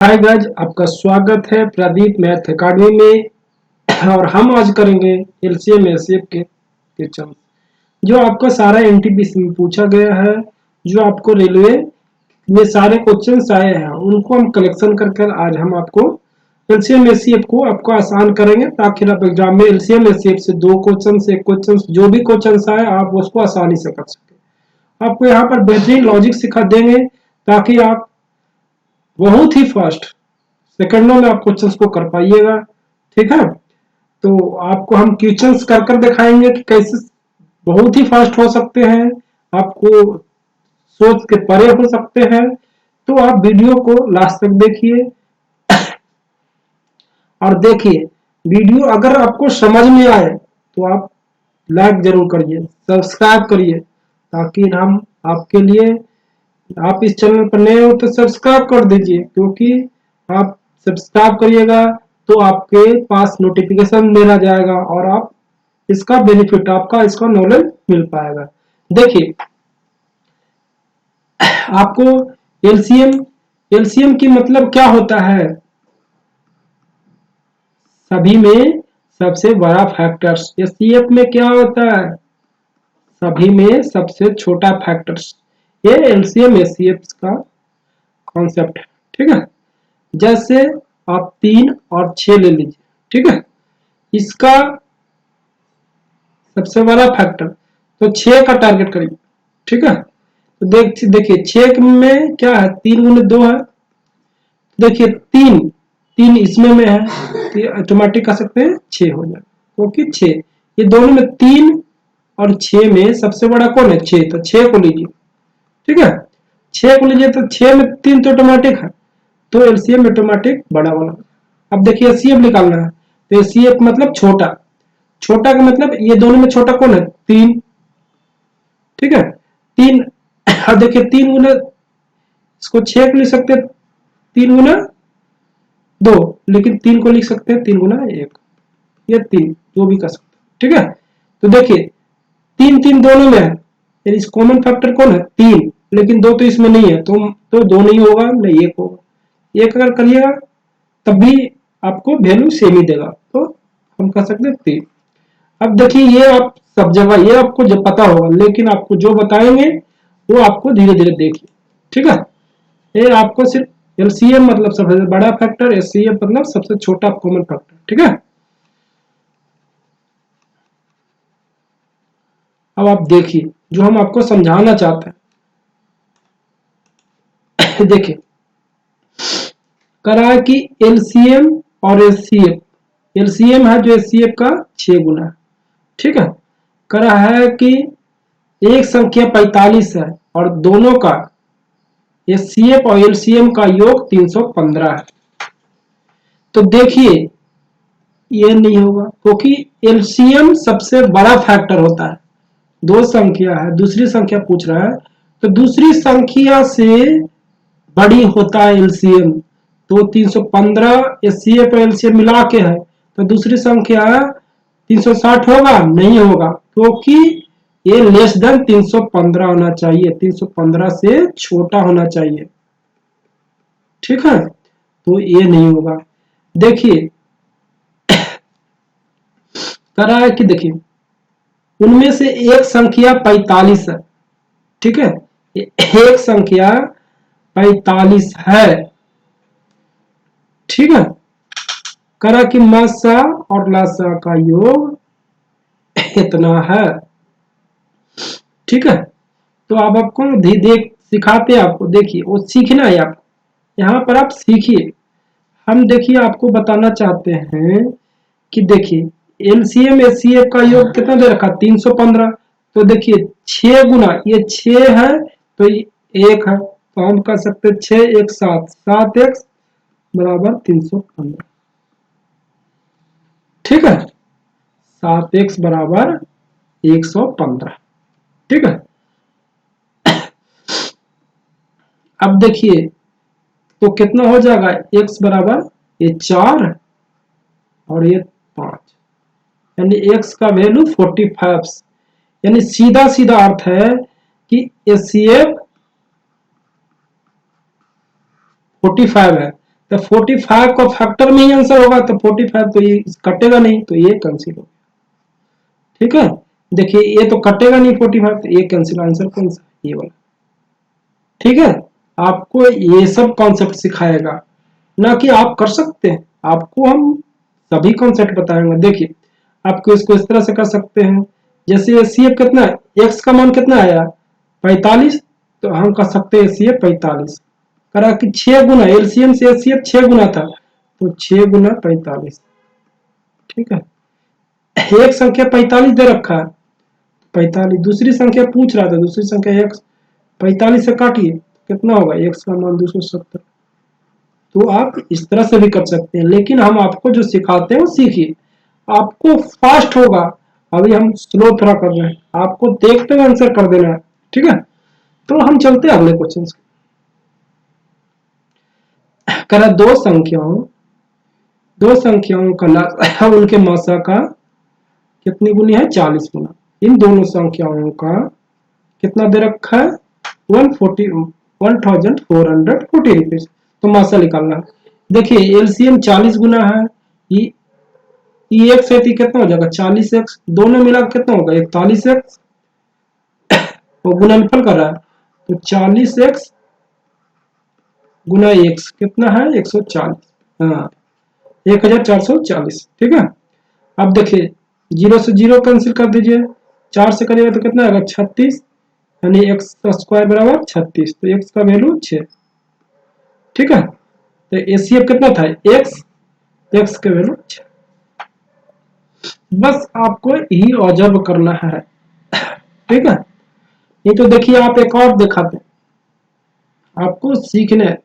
Hi guys, आपका स्वागत है प्रदीप मैथ एकेडमी में। और हम आज करेंगे एलसीएम एचसीएफ के क्वेश्चन जो आपका सारा एनटीपीसी में पूछा गया है। जो आपको रेलवे में सारे क्वेश्चंस आए हैं उनको हम कलेक्शन कर आज हम आपको एलसीएम एचसीएफ को आपको आसान करेंगे, ताकि आप एग्जाम में एलसीएम एचसीएफ से दो क्वेश्चन एक क्वेश्चन जो भी क्वेश्चन आए आप उसको आसानी से कर सके। आपको यहाँ पर बेहतरीन लॉजिक सिखा देंगे ताकि आप बहुत ही फास्ट सेकंडों में आप क्वेश्चंस को कर पाइएगा। ठीक है, तो आपको हम क्वेश्चंस कर कर दिखाएंगे कि कैसे बहुत ही फास्ट हो सकते हैं, आपको सोच के परे हो सकते हैं। तो आप वीडियो को लास्ट तक देखिए और देखिए वीडियो अगर आपको समझ में आए तो आप लाइक जरूर करिए, सब्सक्राइब करिए, ताकि हम आपके लिए, आप इस चैनल पर नए हो तो सब्सक्राइब कर दीजिए, क्योंकि आप सब्सक्राइब करिएगा तो आपके पास नोटिफिकेशन मेरा जाएगा और आप इसका बेनिफिट, आपका इसका नॉलेज मिल पाएगा। देखिए आपको एलसीएम एलसीएम की मतलब क्या होता है? सभी में सबसे बड़ा फैक्टर्स। एचसीएफ में क्या होता है? सभी में सबसे छोटा फैक्टर्स। ये एलसीएम एचसीएफ का कॉन्सेप्ट है। ठीक है, जैसे आप 3 और 6 ले लीजिए। ठीक है, इसका सबसे बड़ा फैक्टर तो 6 का टारगेट करिए। ठीक है, तो देखिए 6 में क्या है, 3 गुने 2 है। देखिए 3 3 इसमें है तो ऑटोमेटिक कर सकते हैं 6 हो जाए, क्योंकि 6 ये दोनों में 3 और 6 में सबसे बड़ा कौन है? 6, तो 6 को लीजिए। ठीक है, 6 को लीजिए तो 6 में 3 तो ऑटोमेटिक है, तो एलसीएम ऑटोमेटिक बड़ा वाला। अब देखिए एचसीएफ निकालना है, तो एचसीएफ मतलब छोटा। छोटा का मतलब ये दोनों में छोटा कौन है? 3। ठीक है, 3। अब देखिए 3 गुना, इसको 6 को लिख सकते हैं 3 गुना 2, लेकिन 3 को लिख सकते हैं 3 गुना 1 या 3, जो भी कर सकते हैं। ठीक है, तो देखिए 3 3 दोनों में है, यानी इस कॉमन फैक्टर कौन है? 3, लेकिन 2 तो इसमें नहीं है, तो 2 नहीं होगा, नहीं 1 होगा। 1 अगर करिएगा तब भी आपको वैल्यू सेम ही देगा, तो हम कह सकते हैं 3। अब देखिए ये आप सब जगह ये आपको जब पता होगा, लेकिन आपको जो बताएंगे वो आपको धीरे धीरे देखिए। ठीक है, ये आपको सिर्फ एलसीएम मतलब सबसे बड़ा फैक्टर, एचसीएफ मतलब सबसे छोटा कॉमन फैक्टर। ठीक है, अब आप देखिए जो हम आपको समझाना चाहते हैं। देखिए करा है कि एलसीएम और एचसीएफ, एलसीएम है जो एचसीएफ का 6 गुना है। ठीक है, करा है कि एक संख्या 45 है और दोनों का एचसीएफ और एलसीएम का योग 315 है। तो देखिए ये नहीं होगा, क्योंकि एलसीएम सबसे बड़ा फैक्टर होता है। दो संख्या है, दूसरी संख्या पूछ रहा है, तो दूसरी संख्या से बड़ी होता है एलसीएम। तो 315 एचसीएफ और एलसीएम मिला के है, तो दूसरी संख्या 360 होगा? नहीं होगा, क्योंकि ये लेस देन 315 होना चाहिए, 315 से छोटा होना चाहिए। ठीक है, तो ये नहीं होगा। देखिए करा है कि देखिए उनमें से एक संख्या 45 है। ठीक है, एक संख्या 45 है। ठीक है, करा कि मासा और लासा का योग इतना है। ठीक है, तो अब आपको देख सिखाते हैं आपको। देखिए वो सीखना है आपको, यहाँ पर आप सीखिए। हम देखिए आपको बताना चाहते हैं कि देखिए एलसीएम एचसीएफ का योग कितना दे रखा? 315। तो देखिए 6 गुना ये 6 है तो ये 1 है, तो हम कर सकते हैं 6 1 7, 7x बराबर 315। ठीक है, 7x बराबर 115। ठीक है, अब देखिए तो कितना हो जाएगा? x बराबर ये 4 और ये 5, यानी x का वैल्यू 45। यानी सीधा सीधा अर्थ है कि एचसीएफ 45 है, तो 45 का फैक्टर में ही आंसर होगा, तो 45 तो ये कटेगा नहीं, तो ये कैंसिल होगा। ठीक है, देखिए ये तो कटेगा नहीं 45, तो ये कैंसिल, आंसर कौन सा, ये वाला। ठीक है, आपको ये सब कॉन्सेप्ट सिखाएगा, ना कि आप कर सकते हैं, आपको हम सभी कॉन्सेप्ट बताएंगे। देखिए आपको इसको इस तरह से कर सकते हैं, जैसे सी एफ कितना, एक्स का मान कितना आया 45, तो हम कर सकते हैं सी एफ 45 करा कि 6 गुना एलसीएम से सी एफ 6 गुना था, तो 6 गुना 45। ठीक है, एक संख्या 45 दे रखा है, 45 दूसरी संख्या पूछ रहा था, दूसरी संख्या एक्स, 45 से काटिए कितना होगा, एक्स का मान 270। तो आप इस तरह से भी कर सकते हैं, लेकिन हम आपको जो सिखाते हैं वो सीखिए, आपको फास्ट होगा। अभी हम स्लो थोड़ा कर रहे हैं, आपको देखते हुए आंसर कर देना है। ठीक है, तो हम चलते हैं अगले क्वेश्चन। करा दो संख्याओं का लासा उनके मासा का कितनी गुनी है, 40 गुना। इन दोनों संख्याओं का कितना दे रखा है, 1440 रुपीज। तो मासा निकालना है। देखिए एलसीएम 40 गुना है, ये एक्स है तो कितना हो जाएगा 40x, दोनों मिला कितना होगा 41x, वो गुणनफल कर रहा है, तो 40x गुना एक्स कितना है 140, हाँ 1440। ठीक है, अब देखिए 0 से 0 कैंसिल कर दीजिए, 4 से करिएगा तो कितना आएगा 36, यानी एक्स स्क्वायर बराबर 36, तो एक्स का वैल्यू 6। ठीक है, तो एसीएफ कितना था एक्स, एक्स का वैल्यू 6। बस आपको यही ऑब्जर्व करना है। ठीक है, नहीं तो देखिए आप एक और दिखाते हैं आपको सीखने,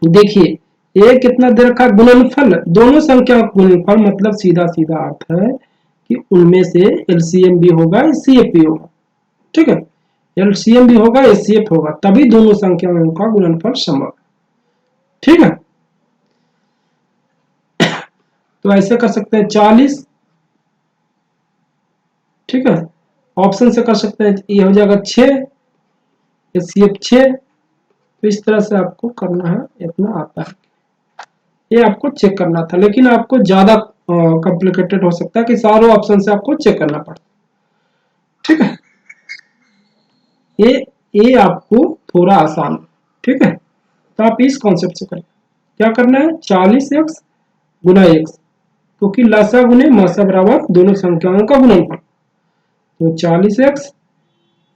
देखिए ये कितना दे रखा गुणनफल, दोनों संख्या का गुणनफल, मतलब सीधा सीधा अर्थ है कि उनमें से एलसीएम भी होगा एचसीएफ भी होगा। ठीक है, एलसीएम भी होगा एचसीएफ होगा, तभी दोनों संख्याओं का गुणनफल संभव। ठीक है, तो ऐसे कर सकते हैं 40। ठीक है, ऑप्शन से कर सकते हैं, ये हो जाएगा 6, एचसीएफ 6। तो इस तरह से आपको करना है, इतना आता है, ये आपको चेक करना था, लेकिन आपको ज्यादा कॉम्प्लिकेटेड हो सकता है कि सारे ऑप्शन से आपको चेक करना पड़े। ठीक है, ये ये आपको थोड़ा आसान। ठीक है, तो आप इस कॉन्सेप्ट से करें, क्या करना है 40x गुना x, क्योंकि लसा गुने मासा बराबर दोनों संख्याओं का गुणनफल, तो 40x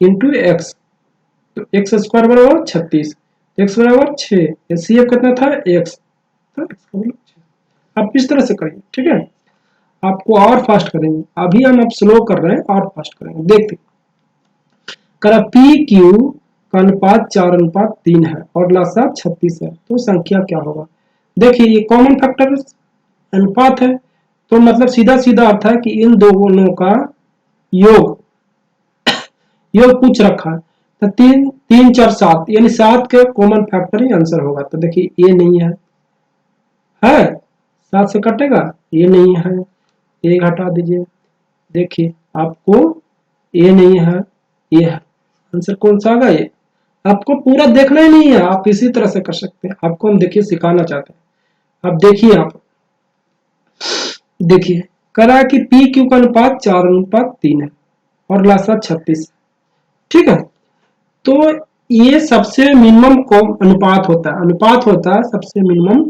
इंटू एक्स, तो एक्स स्क्वायर बराबर 36, एक्स बराबर 6, सी एफ कितना था एक्स, तो एक्स का वैल्यू 6। आप इस तरह से करेंगे। ठीक है, आपको और फास्ट करेंगे, अभी हम अब स्लो कर रहे हैं, और फास्ट करेंगे। देखते करा पी क्यू का अनुपात 4:3 है और लसा 36 है, तो संख्या क्या होगा। देखिए ये कॉमन फैक्टर अनुपात है, तो मतलब सीधा सीधा अर्थ है कि इन दोनों का योग, योग पूछ रखा है, तो 3 3 4 7, यानी 7 के कॉमन फैक्टर ही आंसर होगा। तो देखिए ये नहीं है 7 से कटेगा, ये नहीं है, ये हटा दीजिए। देखिए आपको ये नहीं है, ये है, आंसर कौन सा आएगा, ये। आपको पूरा देखना ही नहीं है, आप इसी तरह से कर सकते हैं, आपको हम देखिए सिखाना चाहते हैं। अब देखिए आप देखिए करा कि पी क्यू का अनुपात 4:3 है और लासा 36। ठीक है, तो ये सबसे मिनिमम अनुपात होता है, अनुपात होता है सबसे मिनिमम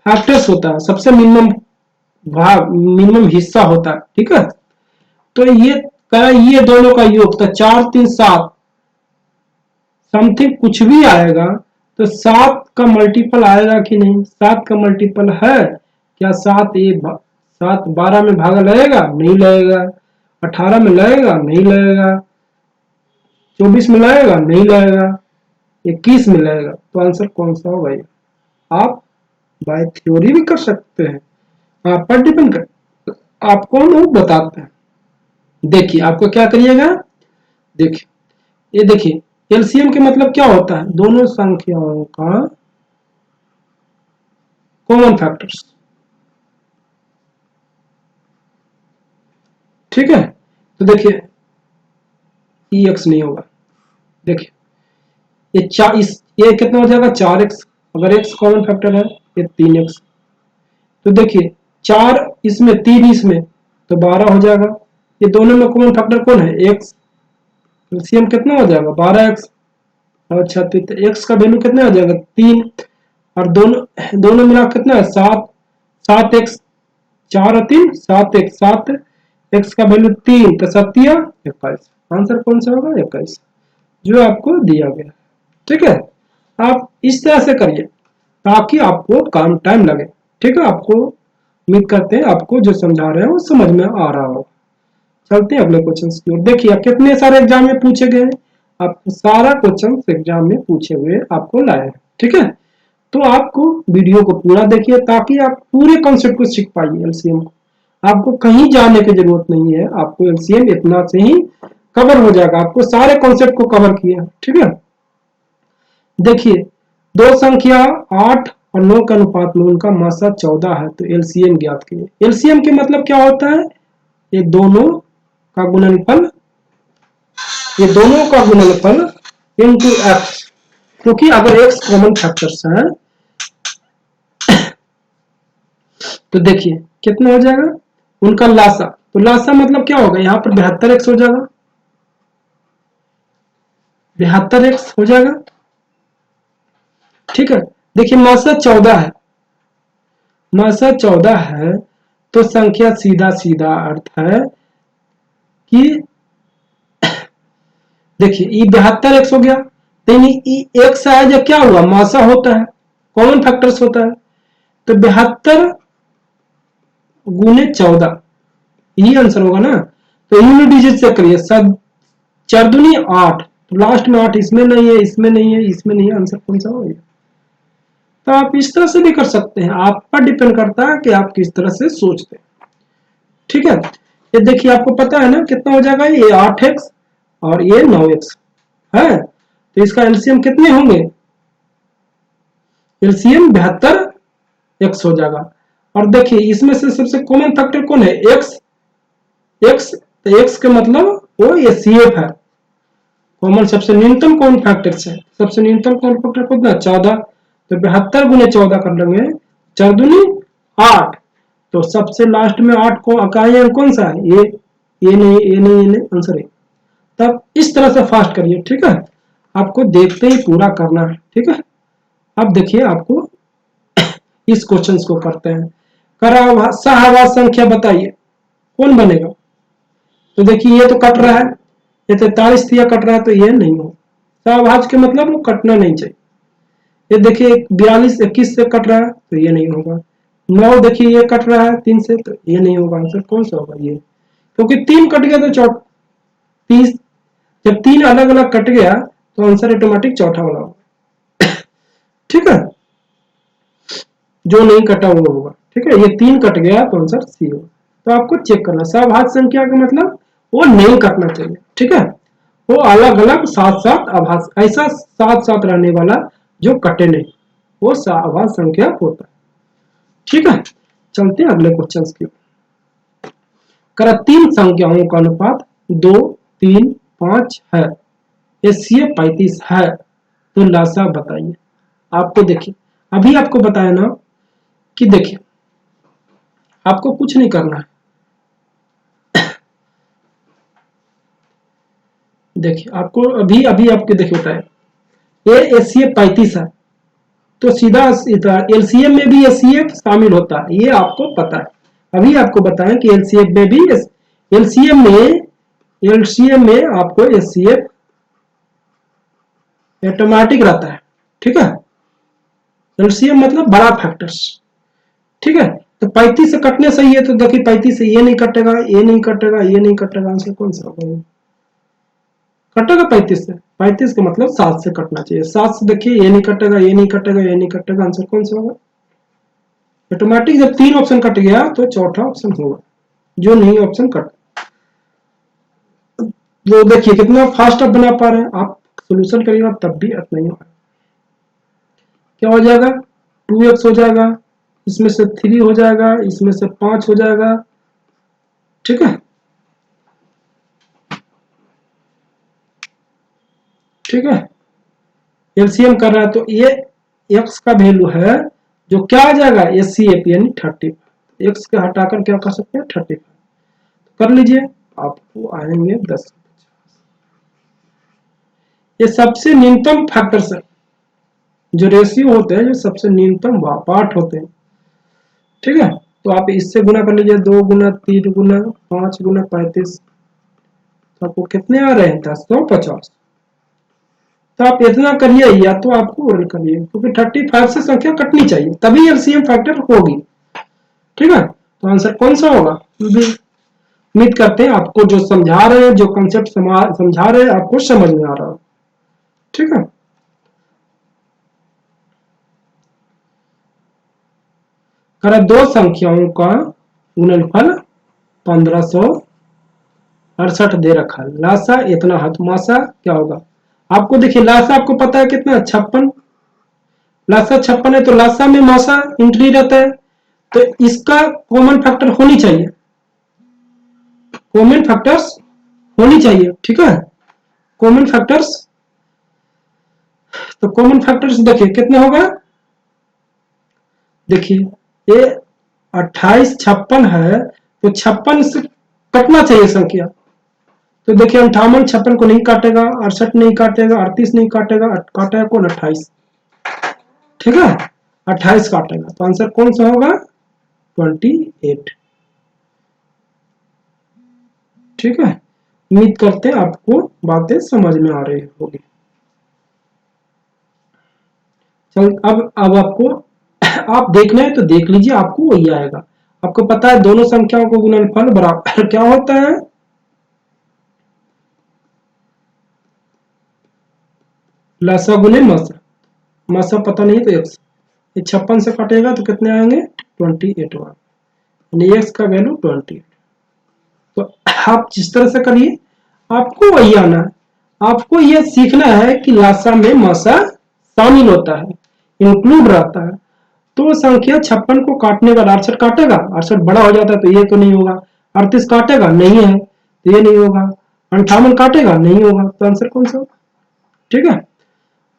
फैक्टर्स होता है, सबसे मिनिमम भाग, मिनिमम हिस्सा होता है। ठीक है, तो ये करा ये दोनों का योग, तो 4 3 7 समथिंग कुछ भी आएगा, तो 7 का मल्टीपल आएगा कि नहीं, 7 का मल्टीपल है क्या, 7 12 में भागा लगेगा, नहीं लगेगा, 18 में लगेगा, नहीं लगेगा, 24 में लगेगा, नहीं लगेगा, 21 में लगेगा, तो आंसर कौन सा होगा ये। आप बाय थ्योरी भी कर सकते हैं, आप पर डिपेंड कर, आपको हम वो बताते हैं। देखिए आपको क्या करिएगा, देखिए ये देखिए एलसीएम के मतलब क्या होता है, दोनों संख्याओं का कॉमन फैक्टर्स। ठीक है, तो देखिए ई एक्स नहीं होगा, देखिए ये कितना हो जाएगा 4x, अगर x कॉमन फैक्टर है ये 3x। तो देखिए 4 इसमें 3 इसमें तो 12 हो जाएगा। ये दोनों में कॉमन फैक्टर कौन है x, एलसीएम कितना हो जाएगा 12x। अच्छा तो x का वैल्यू कितना हो जाएगा 3, और दोनों दोनों मिला कितना है 7, 7x, 4 और 3 7x, 7x का वैल्यू 3 तो 7 21, आंसर कौन सा होगा 21 जो आपको दिया गया। ठीक है, आप इस तरह से करिए ताकि आपको काम टाइम लगे। ठीक है, आपको उम्मीद करते हैं आपको जो समझा रहे हैं वो समझ में आ रहा हो। चलते हैं अगले क्वेश्चन की ओर। देखिए कितने सारे एग्जाम में पूछे गए हैं, आपको सारा क्वेश्चन एग्जाम में पूछे हुए आपको लाए हैं। ठीक है, तो आपको वीडियो को पूरा देखिए ताकि आप पूरे कॉन्सेप्ट को सीख पाइए एलसीएम को। आपको कहीं जाने की जरूरत नहीं है, आपको एलसीएम इतना से ही कवर हो जाएगा, आपको सारे कॉन्सेप्ट को कवर किया। ठीक है, देखिए दो संख्या 8 और 9 के अनुपात में उनका मासा 14 है, तो एलसीएम ज्ञात कीजिए। एलसीएम के मतलब क्या होता है, ये दोनों का गुणनफल, ये दोनों का गुणनफल इनटू एक्स, क्योंकि अगर एक्स कॉमन फैक्टर्स हैं तो देखिए कितना हो जाएगा उनका लासा, तो लासा मतलब क्या होगा, यहाँ पर 72x हो जाएगा, 72x हो जाएगा। ठीक है, देखिए मासा 14 है, मासा 14 है तो संख्या सीधा सीधा अर्थ है कि देखिए ये 72x हो गया, तो एक्स है जब क्या हुआ मासा होता है, कॉमन फैक्टर्स होता है, तो 72 गुने 14 यही आंसर होगा ना। तो यूनिट डिजिट से करिए, सब 4 दूनी 8, तो लास्ट में 8 इसमें नहीं है, इसमें नहीं है, इसमें नहीं है, आंसर कौन सा होगा। तो आप इस तरह से भी कर सकते हैं, आप पर डिपेंड करता है कि आप किस तरह से सोचते हैं। ठीक है, ये देखिए आपको पता है ना कितना हो जाएगा, ये 8x और ये 9x है, तो इसका एलसीएम कितने होंगे, एलसीएम 72x हो जाएगा। और देखिए इसमें से सबसे कॉमन फैक्टर कौन है x, x तो x के मतलब वो ये CF है, कॉमन सबसे न्यूनतम कौन फैक्टर है, सबसे न्यूनतम कौन फैक्टर कितना 14, तो 72 गुने 14 कर लेंगे, 4 दूनी 8, तो सबसे लास्ट में 8 को इकाई कौन सा है ये नहीं, ये नहीं, ये नहीं, आंसर है। तब इस तरह से फास्ट करिए। ठीक है, आपको देखते ही पूरा करना है। ठीक है, अब देखिए आपको इस क्वेश्चन को करते हैं, सहवास संख्या बताइए कौन बनेगा। तो देखिए ये तो कट रहा है, ये 43 दिया कट रहा है, तो ये नहीं हो, सहभाज के मतलब वो कटना नहीं चाहिए। ये देखिए 42 21 से कट रहा है, तो ये नहीं होगा। 9 देखिए ये कट रहा है 3 से, तो ये नहीं होगा, आंसर कौन सा होगा ये, क्योंकि 3 कट गया तो 30, जब 3 अलग अलग कट गया तो आंसर ऑटोमेटिक चौथा वाला होगा। ठीक है, जो नहीं कटा हुआ होगा। ठीक है, ये 3 कट गया तो आंसर सी होगा। तो आपको चेक करना, सहभाज संख्या का मतलब वो नहीं कटना चाहिए। ठीक है, वो अलग अलग साथ साथ आभास, ऐसा साथ साथ रहने वाला जो कटे नहीं, वो सहभाज संख्या होता है। ठीक है, चलते हैं अगले क्वेश्चन की। करा 3 संख्याओं का अनुपात 2 3 5 है, ये 35 है, तो लासा बताइए। आपको देखिए अभी आपको बताया ना कि देखिए आपको कुछ नहीं करना है, देखिए आपको अभी अभी आपके देखिए बताए ये एसीएफ 35 है, तो सीधा एलसीएम में भी एसीएफ शामिल होता है, ये आपको पता है। अभी आपको बताएं कि एलसीएफ में भी एलसीएम में आपको एसीएफ ऑटोमेटिक रहता है। ठीक है, एलसीएम मतलब बड़ा फैक्टर्स। ठीक है, तो 35 से कटने सही है, तो देखिए 35 से ये नहीं कटेगा, ये नहीं कटेगा, ये नहीं कटेगा, आंसर कौन सा होगा, कटेगा 35 से, 35 का मतलब 7 से कटना चाहिए, 7 से देखिए ये नहीं कटेगा, ये नहीं कटेगा, ये नहीं कटेगा, आंसर कौन सा होगा ऑटोमेटिक। जब 3 ऑप्शन कट गया तो चौथा ऑप्शन होगा, जो नहीं ऑप्शन कट। तो देखिए कितना फास्ट आप बना पा रहे हैं, आप सोल्यूशन करिएगा तब भी अर्थ नहीं होगा। क्या हो जाएगा 2x हो जाएगा, इसमें से 3 हो जाएगा, इसमें से 5 हो जाएगा। ठीक है, ठीक है, एलसीएम कर रहा है, तो ये एक्स का वैल्यू है जो क्या आ जाएगा, एचसीएफ यानी 30। एक्स के हटाकर क्या कर सकते हैं, 35 कर लीजिए, आपको आएंगे 10। ये सबसे न्यूनतम फैक्टर्स है, जो रेशियो होते हैं, जो सबसे न्यूनतम पार्ट होते हैं, ठीक है। तो आप इससे गुना कर लीजिए, 2 गुना 3 गुना 5 गुना 35, तो आपको कितने आ रहे हैं, 1050। तो आप इतना करिए, या तो आपको ओरल करिए, क्योंकि 35 से संख्या कटनी चाहिए, तभी एलसीएम फैक्टर होगी, ठीक है। तो आंसर कौन सा होगा, उम्मीद करते हैं आपको जो समझा रहे हैं, जो कंसेप्ट समझा रहे हैं, आपको समझ में आ रहा हो, ठीक है। करा दो संख्याओं का गुणनफल 1568 दे रखा है, लासा इतना है, तो मासा क्या होगा। आपको देखिए, लासा आपको पता है कितना, 56। लासा 56 है, तो लासा में मासा इंट्री रहता है, तो इसका कॉमन फैक्टर होनी चाहिए, कॉमन फैक्टर्स होनी चाहिए, ठीक है। कॉमन फैक्टर्स, तो कॉमन फैक्टर्स देखिए कितने होगा, देखिए ये 28 56 है, तो 56 से कटना चाहिए संख्या, तो देखिए 58 56 को नहीं काटेगा, 68 नहीं काटेगा, 38 नहीं काटेगा, काटेगा कौन, 28, ठीक है। 28 काटेगा, तो आंसर कौन सा होगा, 28, ठीक है। उम्मीद करते हैं आपको बातें समझ में आ रही होगी। चल, अब आपको आप देखना है तो देख लीजिए, आपको वही आएगा। आपको पता है दोनों संख्याओं को गुणनफल बराबर क्या होता है, लसा गुने मसा, मसा पता नहीं तो एक्स, ये 56 से कटेगा तो कितने आएंगे, 28 होगा, यानी एक्स का वैल्यू 28। तो आप जिस तरह से करिए, आपको वही आना है। आपको यह सीखना है कि लासा में मासा शामिल होता है, इंक्लूड रहता है। तो संख्या 56 को काटने का 68 काटेगा, 68 बड़ा हो जाता है तो ये तो नहीं होगा, 38 काटेगा नहीं है तो ये नहीं होगा, 58 काटेगा नहीं होगा, तो आंसर कौन सा होगा, ठीक है।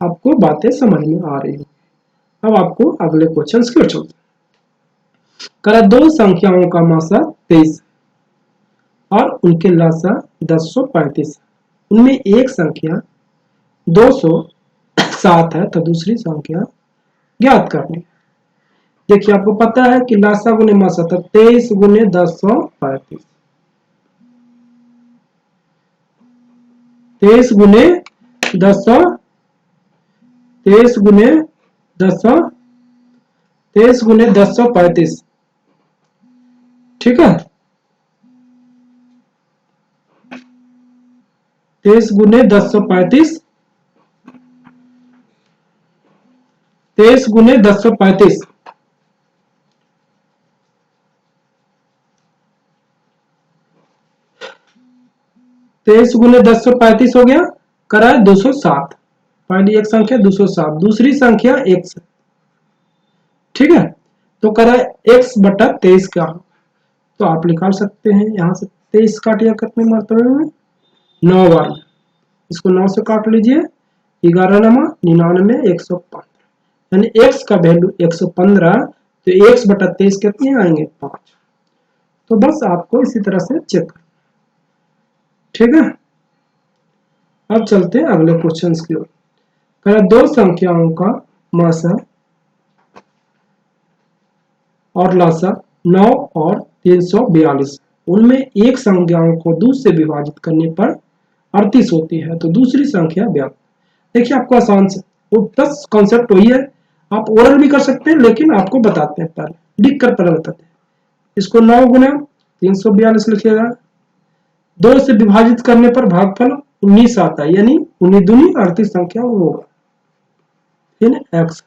आपको बातें समझ में आ रही है। अब आपको अगले क्वेश्चन की ओर चलते हैं। करा दो संख्याओं का मासा 23 और उनके लासा 1035, उनमें एक संख्या 207 है तो दूसरी संख्या ज्ञात करनी। देखिए आपको पता है कि लासा गुने मासा था 23 गुने 1035, 23 गुने 10, 23 गुने 10, 23 गुने 1035, ठीक है। 23 गुने 1035, 23 गुने 1035, 23 गुने 1035 हो गया, करा है 207, पहली एक संख्या 207, दूसरी संख्या x, ठीक है। तो करा x बटा 23 क्या हो, तो आप निकाल सकते हैं, यहां से 23 काटिए कितने मरतबे में, 9 बार, इसको 9 से काट लीजिए, 11 नमा 99 115, यानी x का वैल्यू 115, तो x बटा 23 कितने आएंगे, 5। तो बस आपको इसी तरह से चेक, ठीक है। अब चलते हैं अगले क्वेश्चन की ओर। कहा दो संख्याओं का मासा और लासा 9 और 342, उनमें एक संख्याओं को 2 से विभाजित करने पर 38 होती है तो दूसरी संख्या व्याप्त। देखिए आपको आसान से बस कॉन्सेप्ट वही है, आप ओरल भी कर सकते हैं, लेकिन आपको बताते हैं, पहले लिख कर पहले बताते हैं। इसको 9 गुना 342 लिखिएगा, 2 से विभाजित करने पर भागफल 19 आता है, यानी 19 दूनी 38 संख्या होगा, एक्स,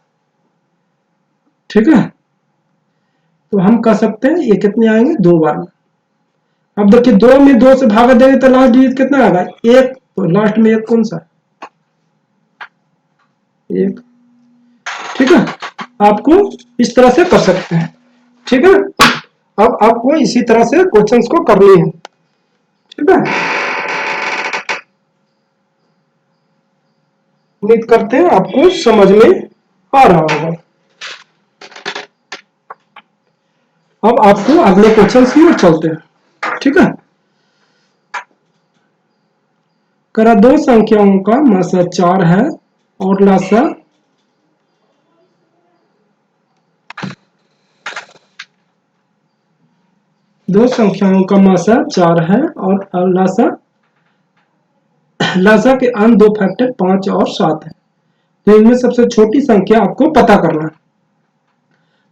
ठीक है। तो हम कह सकते हैं ये कितने आएंगे, 2 बार में। अब देखिए 2 में 2 से भागा देंगे तो लास्ट डिजिट कितना आएगा, 1, तो लास्ट में 1 कौन सा है, 1, ठीक है। आपको इस तरह से कर सकते हैं, ठीक है। अब आपको इसी तरह से क्वेश्चंस को करनी है, ठीक है। उम्मीद करते हैं आपको समझ में आ रहा होगा। अब आपको अगले क्वेश्चन की ओर चलते हैं, ठीक है। करा दो संख्याओं का मासा 4 है और लासा दो संख्याओं का मासा 4 है और लासा के अन्य दो फैक्टर 5 और 7 है। तो इनमें सबसे छोटी संख्या आपको पता करना है।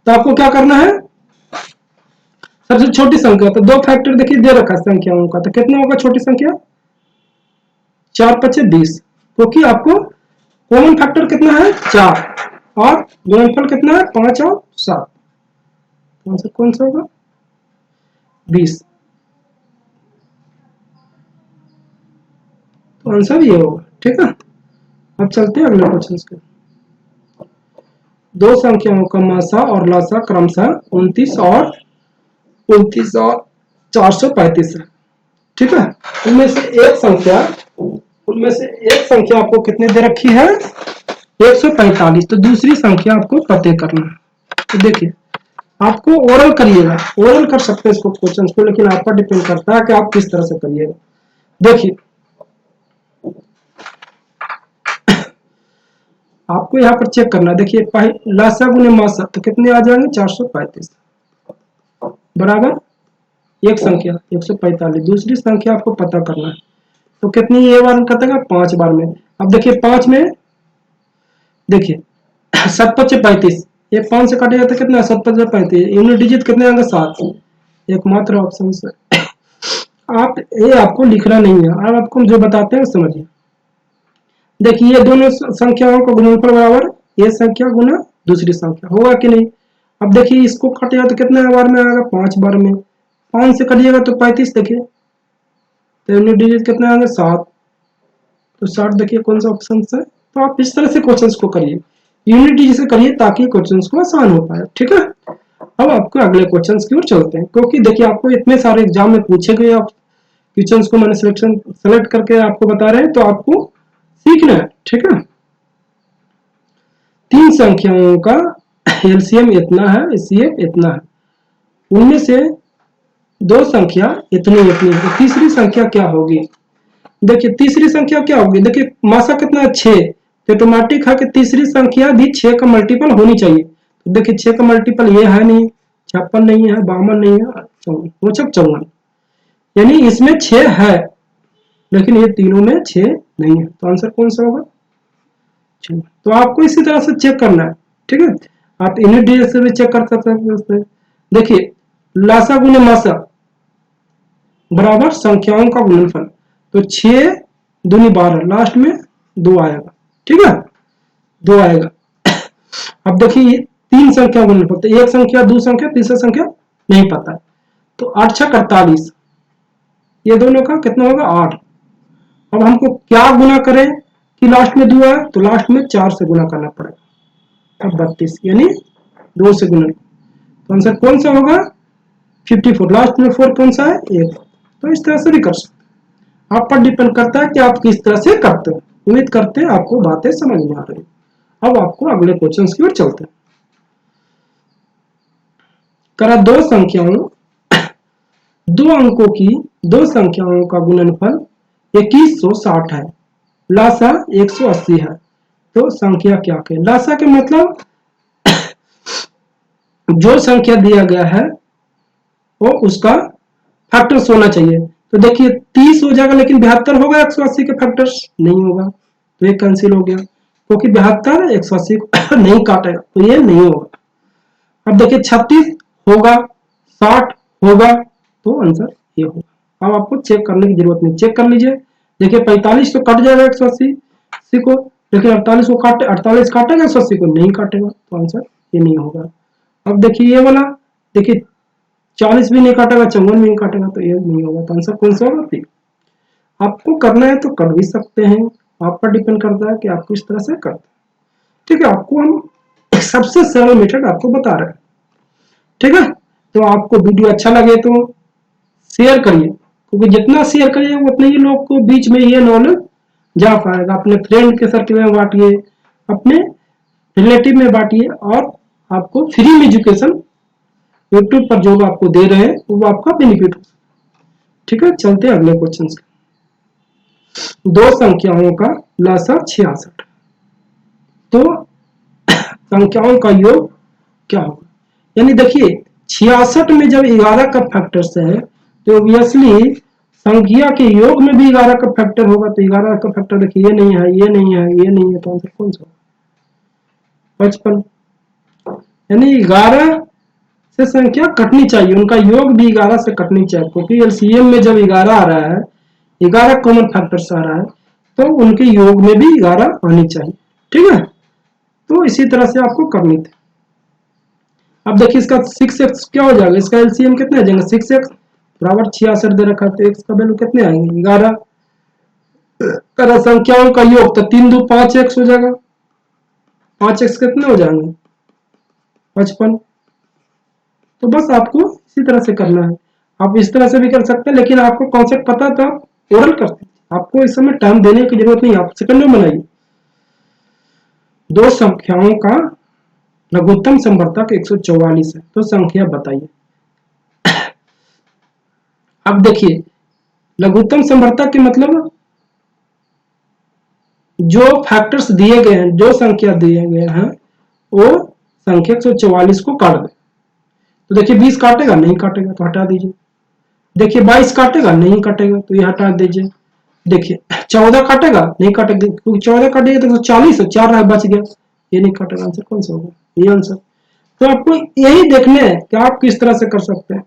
तो आपको क्या करना है, सबसे छोटी संख्या, तो दो फैक्टर देखिए दे रखा है संख्याओं का, तो कितना होगा छोटी संख्या, 4 पचे 20, क्योंकि आपको कॉमन फैक्टर कितना है 4 और गुणनफल कितना है 5 और 7, आंसर कौन सा होगा 20। तो आंसर ये होगा, ठीक है। अब चलते हैं अगले क्वेश्चन के। दो संख्याओं का मासा और लासा क्रमशः 29 और 435 है, ठीक है। उनमें से एक संख्या आपको कितने दे रखी है 145, तो दूसरी संख्या आपको पता करना है। तो देखिए आपको ओरल करिएगा, ओरल कर सकते हैं इसको क्वेश्चन को, लेकिन आप पर डिपेंड करता है कि आप किस तरह से करिएगा। देखिए आपको यहाँ पर चेक करना, देखिए लासा गुने मासा तो कितने आ जाएंगे 435 बराबर एक संख्या 145, दूसरी संख्या आपको पता करना है। तो कितनी ये बार कटेगा 5 बार में। अब देखिए 5 में देखिए 7 पचे 35, ये 5 से काटेगा तो कितना 7 पचे 35, यूनिट डिजिट कितने आएंगे 7, एकमात्र ऑप्शन से आप ये आपको लिखना नहीं है, अब आपको जो बताते हैं समझिए। देखिए ये दोनों संख्याओं का गुणनफल बराबर ये संख्या गुना दूसरी संख्या होगा कि नहीं। अब देखिए इसको काटेगा तो कितने बार में आएगा 5 बार में, 5 से कटिएगा तो 35, देखिए तो यूनिट डिजिट कितने आएंगे 7, तो 60 देखिए कौन सा ऑप्शन है। तो आप इस तरह से क्वेश्चंस को करिए, यूनिट डिजिट से करिए ताकि क्वेश्चंस को आसान हो पाए, ठीक है। अब आपको अगले क्वेश्चंस की ओर चलते हैं, क्योंकि देखिए आपको इतने सारे एग्जाम में पूछे गए आप क्वेश्चंस को मैंने सेलेक्ट करके आपको बता रहे हैं, तो आपको सीखना है, ठीक है। तीन संख्याओं का एलसीएम इतना है, एचसीएफ इतना है, उनमें से दो संख्या इतनी इतनी, तो तीसरी संख्या क्या होगी। देखिए तीसरी संख्या क्या होगी, देखिए मासा कितना है 6, तो ऑटोमेटिक है कि तीसरी संख्या भी 6 का मल्टीपल होनी चाहिए। तो देखिए 6 का मल्टीपल ये है नहीं, 56 नहीं है, 52 नहीं है, 54, यानी इसमें 6 है लेकिन ये तीनों में 6 नहीं है, तो आंसर कौन सा होगा 6। तो आपको इसी तरह से चेक करना है, ठीक है। आप यूनिट डिजिट से भी चेक कर सकते हैं। देखिए लासा गुने मासा बराबर संख्याओं का गुणनफल, तो 6 दूनी 12, लास्ट में 2 आएगा, ठीक है 2 आएगा। अब देखिए तीन संख्या गुणनफल, तो एक संख्या दो संख्या तीसरा संख्या नहीं पता है, तो 8 6 48, ये दोनों का कितना होगा 8। अब हमको क्या गुना करें कि लास्ट में 2 आए, तो लास्ट में 4 से गुना करना पड़ेगा, अब 32 यानी 2 से गुना, तो आंसर कौन सा होगा 54, लास्ट में 4 कौन सा है 1। तो इस तरह से भी कर सकते, आप पर डिपेंड करता है कि आप किस तरह से करते हो। उम्मीद करते हैं आपको बातें समझ में आ रही। अब आपको अगले क्वेश्चन की ओर चलते हैं। करा दो संख्याओं दो अंकों की दो संख्याओं का गुणनफल 2160 है, लासा 180 है, तो संख्या क्या है। लासा के मतलब जो संख्या दिया गया है वो उसका फैक्टर्स होना चाहिए। तो देखिए 30 हो जाएगा, लेकिन 72 होगा 180 के फैक्टर्स नहीं होगा, तो ये कैंसिल हो गया, क्योंकि 72 180 को नहीं काटेगा, तो ये नहीं होगा। अब देखिए 36 होगा, 60 होगा, तो आंसर ये होगा। अब आपको चेक करने की जरूरत नहीं, चेक कर लीजिए। देखिए 45 तो कट जाएगा 180 को, लेकिन 48 को काटे 48 काटेगा 180 को नहीं काटेगा, तो आंसर ये नहीं होगा। अब देखिए ये वाला, देखिए 40 भी नहीं काटेगा 54 भी नहीं काटेगा, तो ये नहीं होगा, तो आंसर कौन सा होगा। आपको करना है तो कर भी सकते हैं, आप पर डिपेंड करता है कि आप किस तरह से करते हैं, ठीक है। आपको हम सबसे सरल मेथड आपको बता रहे हैं, ठीक है। तो आपको वीडियो अच्छा लगे तो शेयर करिए, क्योंकि जितना शेयर करिए उतने ही लोग को बीच में ये नॉलेज जा पाएगा। अपने फ्रेंड के सर्कल में बांटिए, अपने रिलेटिव में बांटिए, और आपको फ्री में एजुकेशन यूट्यूब पर जो आपको दे रहे हैं वो आपका बेनिफिट हो। ठीक है, चलते हैं अगले क्वेश्चन से। दो संख्याओं का लसा 66, तो संख्याओं का योग क्या होगा? यानी देखिए 66 में जब 11 का फैक्टर्स है तो ऑब्वियसली संख्या के योग में भी 11 का फैक्टर होगा। तो 11 का फैक्टर देखिए ये नहीं है, ये नहीं है, ये नहीं है, तो आंसर कौन सा? 55। यानी 11 से संख्या कटनी चाहिए, उनका योग भी 11 से कटनी चाहिए, क्योंकि एलसीएम में जब 11 आ रहा है, 11 कॉमन फैक्टर्स आ रहा है, तो उनके योग में भी 11 आनी चाहिए। ठीक है, तो इसी तरह से आपको करनी थी। अब देखिए इसका 6x क्या हो जाएगा, इसका एलसीएम कितने आ जाएंगे? 6x बराबर 66 दे रखा, तो x का वैल्यू कितने आएंगे? 11। अगर संख्याओं का योग तो 3 2 5x हो जाएगा, 5x कितने हो जाएंगे? 55। तो बस आपको इसी तरह से करना है। आप इस तरह से भी कर सकते हैं, लेकिन आपको कॉन्सेप्ट पता तो आप ओरल करते हैं, आपको इस समय टाइम देने की जरूरत नहीं, आप सेकंड में बनाइए। दो संख्याओं का लघुत्तम समवर्तक 144 है, तो संख्या बताइए। अब देखिए लघुत्तम समवर्तक के मतलब जो फैक्टर्स दिए गए हैं, जो संख्या दिए गए हैं, वो संख्या 144 को काट दे। तो देखिए 20 काटेगा, नहीं काटेगा, तो हटा दीजिए। देखिए 22 काटेगा, नहीं काटेगा, तो ये हटा दीजिए। देखिए 14 काटेगा, नहीं काटेगा, क्योंकि 14 काटेगा तो 40 है, 4 बच गया, ये नहीं काटेगा। आंसर कौन सा होगा? ये आंसर। तो आपको यही देखना है कि आप किस तरह से कर सकते हैं।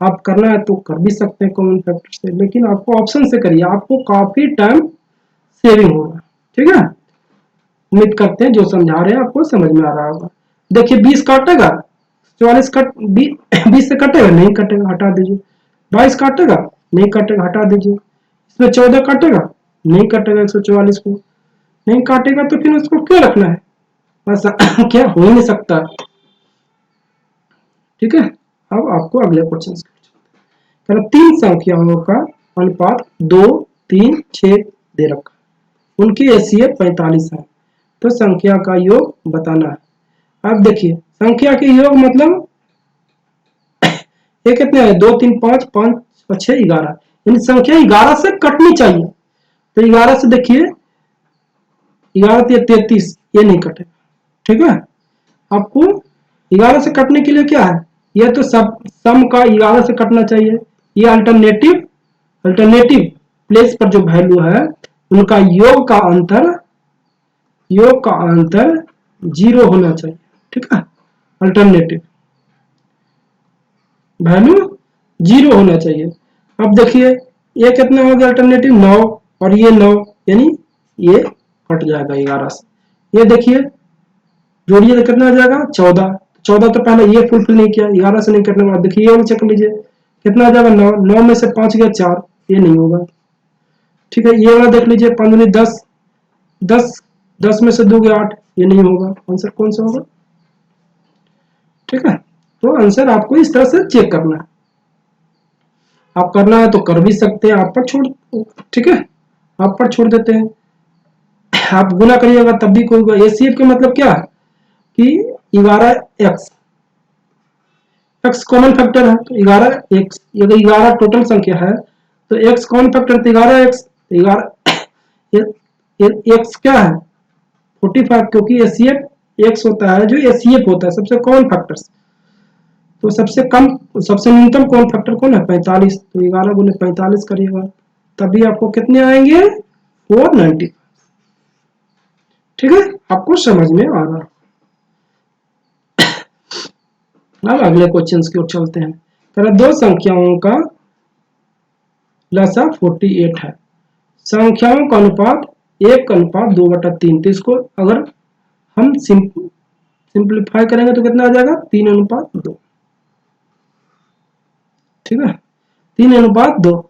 आप करना है तो कर भी सकते हैं कॉमन फैक्टर से, लेकिन आपको ऑप्शन से करिए, आपको काफी टाइम सेविंग होगा। ठीक है, उम्मीद करते हैं जो समझा रहे हैं आपको समझ में आ रहा होगा। देखिए 20 काटेगा, 44 कट 20 से कटेगा, नहीं कटेगा, हटा दीजिए। 22 काटेगा, नहीं कटेगा, हटा दीजिए। इसमें 14 काटेगा, नहीं कटेगा, 144 को नहीं काटेगा, तो फिर उसको क्यों रखना है? ऐसा क्या हो नहीं सकता। ठीक है, अब आपको अगले क्वेश्चन से तीन संख्याओं का अनुपात 2 3 6 दे रखा, उनकी हैसियत 45 है, तो संख्या का योग बताना है। अब देखिए संख्या के योग मतलब ये कितने है? 2 3 5 5 और 6 11, यानी संख्या 11 से कटनी चाहिए। तो 11 से देखिए 11 33, ये नहीं कटेगा। ठीक है, आपको 11 से कटने के लिए क्या है? यह तो सब सम का 11 से कटना चाहिए। ये अल्टरनेटिव प्लेस पर जो वैल्यू है उनका योग का अंतर 0 होना चाहिए। ठीक है, अल्टरनेटिव वैल्यू 0 होना चाहिए। अब देखिए ये कितना हो गया? अल्टरनेटिव 9, और ये 9, यानी ये कट जाएगा 11 से। ये देखिए जोड़िए तो कितना आ जाएगा? 14। 14 तो पहले ये फुलफिल नहीं किया, 11 से नहीं कटने वाला। देखिए ये चेक लीजिए कितना आ जाएगा? 9। 9 में से 5 गया 4, ये नहीं होगा। ठीक है, ये वाला देख लीजिए 5 दूनी 10, 10 10 में से 2 गया 8, ये नहीं होगा। आंसर कौन सा होगा? ठीक है, तो आंसर आपको इस तरह से चेक करना है। आप करना है तो कर भी सकते हैं, आप पर छोड़, ठीक है, आप पर छोड़ देते हैं। आप गुना करिएगा तब भी कोई होगा। एसीएफ का मतलब क्या है कि 11x, x कॉमन फैक्टर है तो 11x, यदि 11 टोटल संख्या है तो x कॉमन फैक्टर तो 11x, 11 x क्या है? 45, क्योंकि एसीएफ x होता है, जो एसीएफ होता है सबसे कॉमन फैक्टर्स। तो सबसे न्यूनतम कॉमन फैक्टर कौन है? 45। तो 11 गुने 45 करिएगा तभी आपको कितने आएंगे? 490। ठीक है, आपको समझ में आ रहा। अब अगले क्वेश्चन की ओर चलते हैं। दो संख्याओं का लसा 48 है, संख्याओं का अनुपात 1:2/3। तो इसको अगर हम सिंप्लीफाई करेंगे तो कितना आ जाएगा? 3:2। ठीक है, 3:2।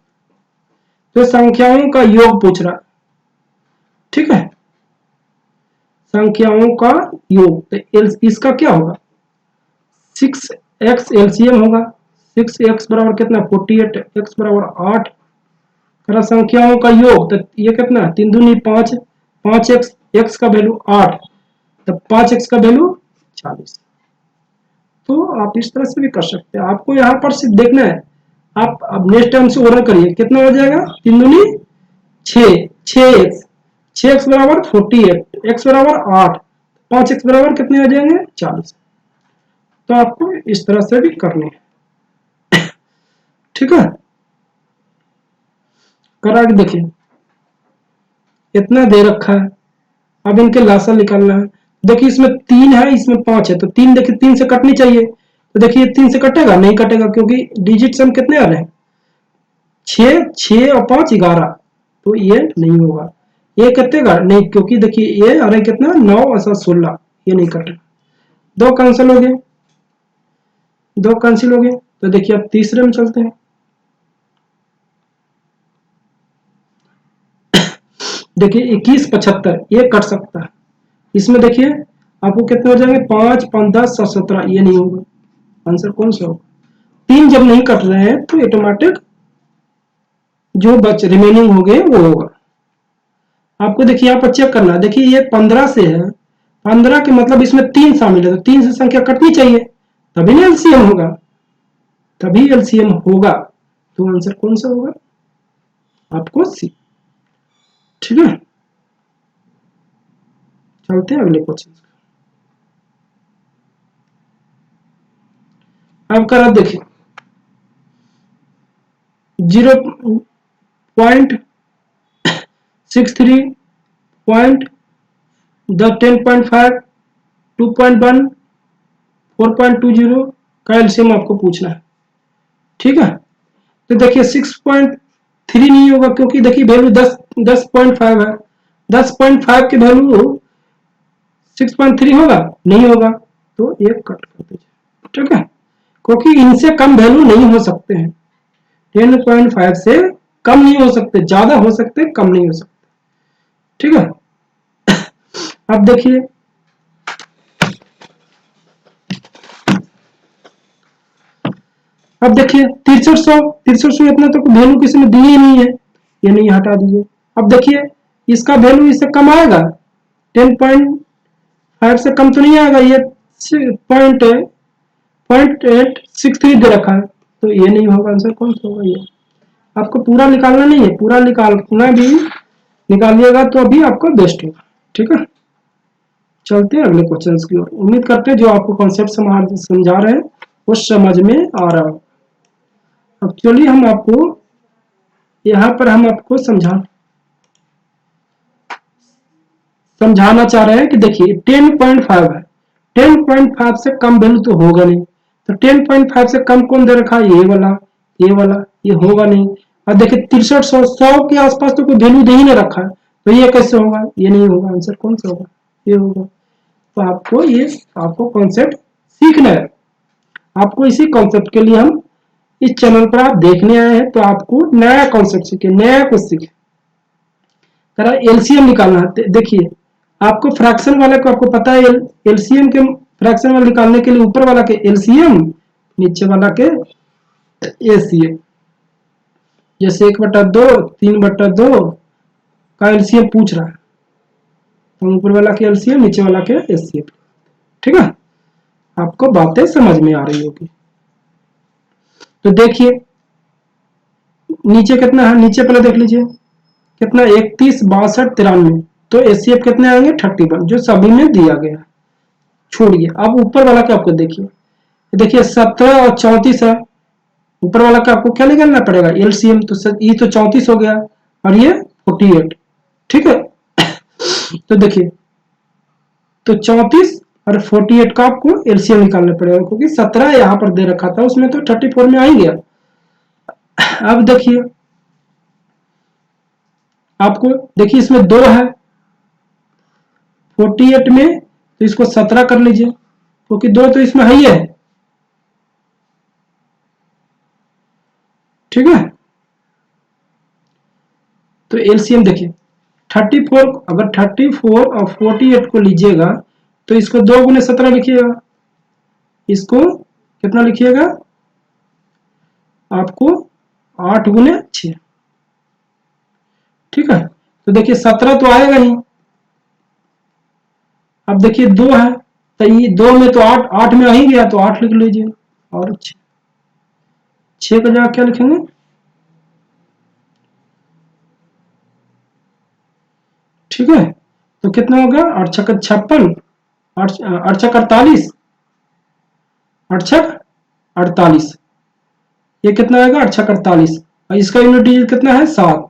तो संख्याओं का योग पूछ रहा। ठीक है, संख्याओं का योग, तो इसका क्या होगा? 6x एलसीएम होगा। 6x बराबर कितना? 48, x बराबर 8, करा संख्याओं का योग, तो ये कितना, 3 दूनी 5, 5x, x का वैल्यू 8, तो 5x का वैल्यू 40। तो आप इस तरह से भी कर सकते हैं। आपको यहाँ पर सिर्फ देखना है, आप अब नेक्स्ट टाइम से ऑर्डर करिए, कितना हो जाएगा, 3 दूनी 6, 6x, 6x बराबर 48, x बराबर 8, 5x बराबर कितने आ जाएंगे, 40। तो आपको इस तरह से भी करनी है। ठीक है, करा के देखिए, इतना दे रखा है, अब इनके लासा निकालना है। देखिए इसमें 3 है, इसमें 5 है, तो 3 देखिए 3 से कटनी चाहिए, तो देखिए 3 से कटेगा, नहीं कटेगा, क्योंकि डिजिट सम कितने आ रहे हैं, 6, 6 और 5 11, तो ये नहीं होगा। ये कटेगा नहीं, क्योंकि देखिए ये आ रहा है कितना, 9 और 16, ये नहीं कटेगा। 2 कैंसिल हो गए, 2 कैंसिल हो गए, तो देखिए अब तीसरे में चलते हैं। देखिए 21 75 ये कट सकता है, इसमें देखिए आपको कितने हो जाएंगे, 5 5 10 और 17, ये नहीं होगा, आंसर कौन सा होगा। 3 जब नहीं कट रहे हैं तो ऑटोमेटिक जो बच रिमेनिंग हो गए वो होगा। आपको देखिए यहाँ पर चेक करना है, देखिए ये 15 से है, 15 के मतलब इसमें 3 शामिल है, तो 3 से संख्या कटनी चाहिए, तभी ना एलसीएम होगा, तभी एलसीएम होगा। तो आंसर कौन सा होगा, आपको सी। ठीक है, चलते हैं अगले क्वेश्चन। अब करा देखिए 0.63 पॉइंट 10.5 2.1 4.20 का एलसीएम आपको पूछना है। ठीक है, तो देखिए 6.3 नहीं होगा, क्योंकि देखिए वैल्यू 10.5 है, 10.5 की वैल्यू 6.3 होगा, नहीं होगा, तो एक कट कर दीजिए। ठीक है, क्योंकि इनसे कम वैल्यू नहीं हो सकते हैं, 10.5 से कम नहीं हो सकते, ज्यादा हो सकते, कम नहीं हो सकते। ठीक है, अब देखिए अब देखिए 6300 इतना तो वैल्यू किसी ने दी ही नहीं है, ये नहीं, हटा दीजिए। अब देखिए इसका वैल्यू इससे कम आएगा, 10.5 से कम तो नहीं आएगा, ये 0.863 दे रखा है, तो ये नहीं होगा, आंसर कौन सा होगा, ये आपको पूरा निकालना नहीं है, पूरा निकालना भी निकालिएगा तो अभी आपका बेस्ट होगा। ठीक है, चलते हैं अगले क्वेश्चन की ओर। उम्मीद करते हैं जो आपको कॉन्सेप्ट समझा रहे हैं वो समझ में आ रहा हो। अब चलिए हम आपको यहाँ पर हम आपको समझाना चाह रहे हैं कि देखिए 10.5 है, 10.5 से कम वैल्यू तो होगा नहीं, तो 10.5 से कम कौन दे रखा है, ये वाला, ये वाला, ये होगा नहीं। और देखिए 6300 100 के आसपास तो कोई वैल्यू दे ही नहीं रखा है, तो ये कैसे होगा, ये नहीं होगा, आंसर कौन सा होगा, ये होगा। तो आपको कॉन्सेप्ट सीखना है, आपको इसी कॉन्सेप्ट के लिए हम इस चैनल पर आप देखने आए हैं, तो आपको नया कॉन्सेप्ट सीखे, नया कुछ सीखे। एलसीएम निकालना है, देखिए आपको फ्रैक्शन वाले को आपको पता है, एलसीएम के फ्रैक्शन वाले निकालने के लिए ऊपर वाला के एलसीएम, नीचे वाला के एसीएम। जैसे 1/2 3/2 का एलसीएम पूछ रहा है, तो ऊपर वाला के एलसीएम, नीचे वाला के एसीएम। ठीक है, आपको बातें समझ में आ रही होगी। तो देखिए नीचे कितना है, नीचे पहले देख लीजिए कितना, 31 62 93, तो एसीएफ कितने आएंगे, 31, जो सभी में दिया गया। छोड़िए, अब ऊपर वाला का आपको देखिए 17 और 34 है, ऊपर वाला का आपको क्या निकालना पड़ेगा, एलसीएम, तो ये तो 34 हो गया और ये 48। ठीक है, तो देखिए तो 34 और 48 का आपको एलसीएम निकालना पड़ेगा, क्योंकि 17 यहाँ पर दे रखा था, उसमें तो 34 में आ ही गया। अब देखिए आपको, देखिए इसमें 2 है 48 में, तो इसको 17 कर लीजिए, क्योंकि 2 तो इसमें है ही है। ठीक है, तो एलसीएम देखिए 34, अगर 34 और 48 को लीजिएगा तो इसको 2 गुने 17 लिखिएगा, इसको कितना लिखिएगा, आपको 8 गुने 6, ठीक है। तो देखिए 17 तो आएगा ही। अब देखिए 2 है, तो ये 2 में तो 8, 8 में आ ही गया तो 8 लिख लीजिए। और 6 का जगह क्या लिखेंगे? ठीक है। तो कितना होगा? 8 छक्का 56, 8 छक्का 48, 8 छक्का 48, ये कितना आएगा? 8 छक्का 48, और इसका यूनिट डिजिट कितना है? 7।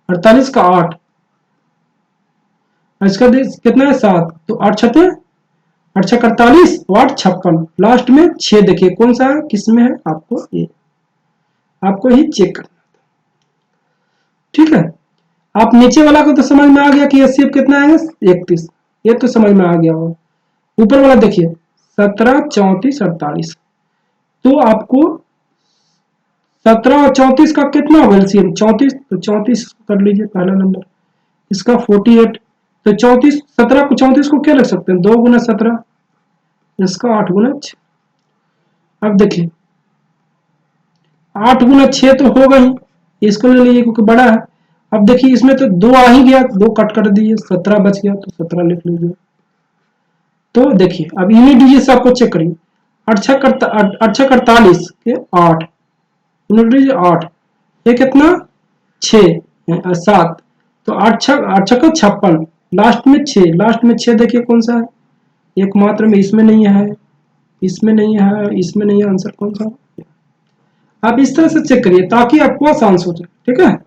48 का 8, और इसका कितना है? 7। तो 8 छक्के 8 छक्का 48, 8 56, लास्ट में 6 देखिए कौन सा है, किस में है, आपको ये आपको ही चेक करना। ठीक है। आप नीचे वाला को तो समझ में आ गया कि एचसीएफ कितना है? 31, ये तो समझ में आ गया होगा। ऊपर वाला देखिए 17, 34, 48, तो आपको 17 और 34 का कितना होगा एलसीएम? 34, तो 34 कर लीजिए पहला नंबर, इसका 48, तो 34, 17 को 34 को क्या लिख सकते हैं? 2 गुना 17, इसका 8 गुना 6। अब देखिए 8 गुना 6 तो होगा ही, इसको ले लीजिए क्योंकि बड़ा है। अब देखिए इसमें तो 2 आ ही गया, 2 कट कर दीजिए, 17 बच गया, तो 17 लिख लीजिए। तो देखिए अब यूनिट डिजिट से आपको चेक करिए, 8 छक्का 48 के 8, यूनिट डिजिट 8, ये कितना? 6 7, तो 8 छक्का 56, लास्ट में 6, लास्ट में 6 देखिए कौन सा है? एकमात्र में इसमें नहीं है, इसमें नहीं है, इसमें नहीं है, आंसर कौन सा? आप इस तरह से चेक करिए ताकि आपको आसान हो जाए। ठीक है,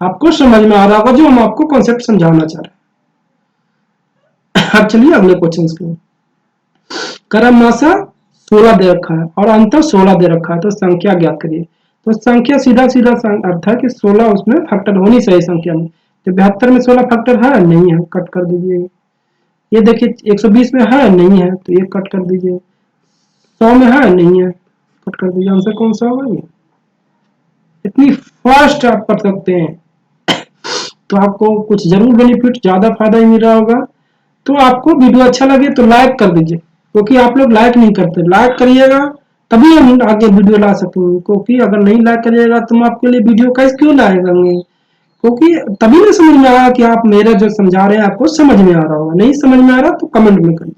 आपको समझ में आ रहा होगा जो हम आपको कॉन्सेप्ट समझाना चाह रहे हैं। अब चलिए अगले क्वेश्चन के। क्रमशः 16 दे रखा है और अंतर 16 दे रखा है, तो संख्या ज्ञात करिए। तो संख्या सीधा सीधा अर्थ है कि 16 उसमें फैक्टर होनी चाहिए संख्या में। तो 72 में 16 फैक्टर है? नहीं है, कट कर दीजिए। ये देखिए 120 में है? नहीं है, तो ये कट कर दीजिए। 100 में है? नहीं है, कट कर दीजिए। आंसर कौन सा होगा? ये इतनी फास्ट आप कर सकते हैं तो आपको कुछ जरूर बेनिफिट, ज्यादा फायदा ही मिल रहा होगा। तो आपको वीडियो अच्छा लगे तो लाइक कर दीजिए, क्योंकि आप लोग लाइक नहीं करते। लाइक करिएगा तभी हम आगे वीडियो ला सकेंगे, क्योंकि अगर नहीं लाइक करिएगा तो हम आपके लिए वीडियो कैसे क्यों लाएंगे? क्योंकि तभी ना समझ में आया कि आप मेरा जो समझा रहे हैं आपको समझ में आ रहा होगा। नहीं समझ में आ रहा तो कमेंट में करिए।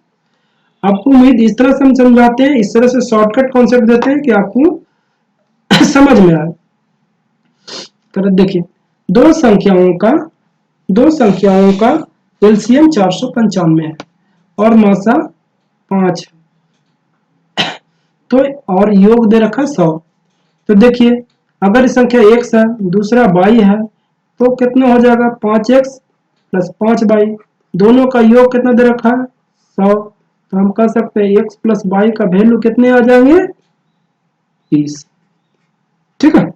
आपको उम्मीद इस तरह से हम समझाते हैं, इस तरह से शॉर्टकट कॉन्सेप्ट देते हैं कि आपको समझ में आए। तो देखिए दो संख्याओं का एलसीएम 495 है और मासा 5, तो और योग दे रखा 100। तो देखिए अगर संख्या x है, दूसरा y है, तो कितना हो जाएगा? 5x प्लस 5y, दोनों का योग कितना दे रखा है? 100। तो हम कह सकते हैं x प्लस y का वैल्यू कितने आ जाएंगे? 20। ठीक है,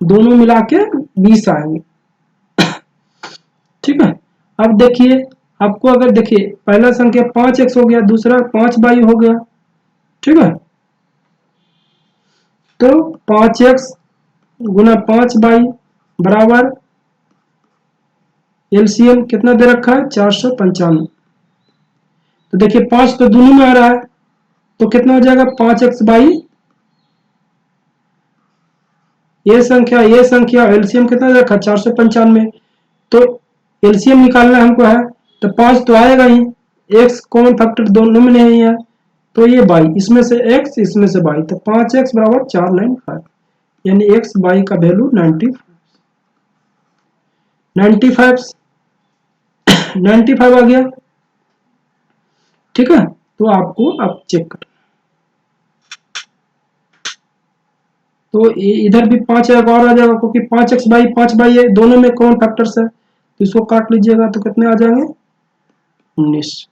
दोनों मिला के 20 आएंगे। ठीक है। अब देखिए आपको अगर देखिए पहला संख्या 5x हो गया, दूसरा 5y हो गया। ठीक है, तो 5x गुना 5y बराबर एलसीएम कितना दे रखा है? 495। तो देखिए 5 तो दोनों में आ रहा है, तो कितना हो जाएगा? 5x बाई ये संख्या एलसीएम कितना दे रखा? 495। तो एलसीएम निकालना हमको है, तो 5 तो आएगा ही, x कॉमन फैक्टर दोनों में नहीं है, तो ये बाई, इसमें से x इसमें से बाई, तो 5x बराबर 495, यानी x बाई का वैल्यू 95 आ गया। ठीक है, तो आपको आप चेक कर, तो इधर भी 5 और आ जाएगा, क्योंकि 5x बाई 5y है, दोनों में कॉमन फैक्टर्स है, तो इसको काट लीजिएगा तो कितने आ जाएंगे? 19।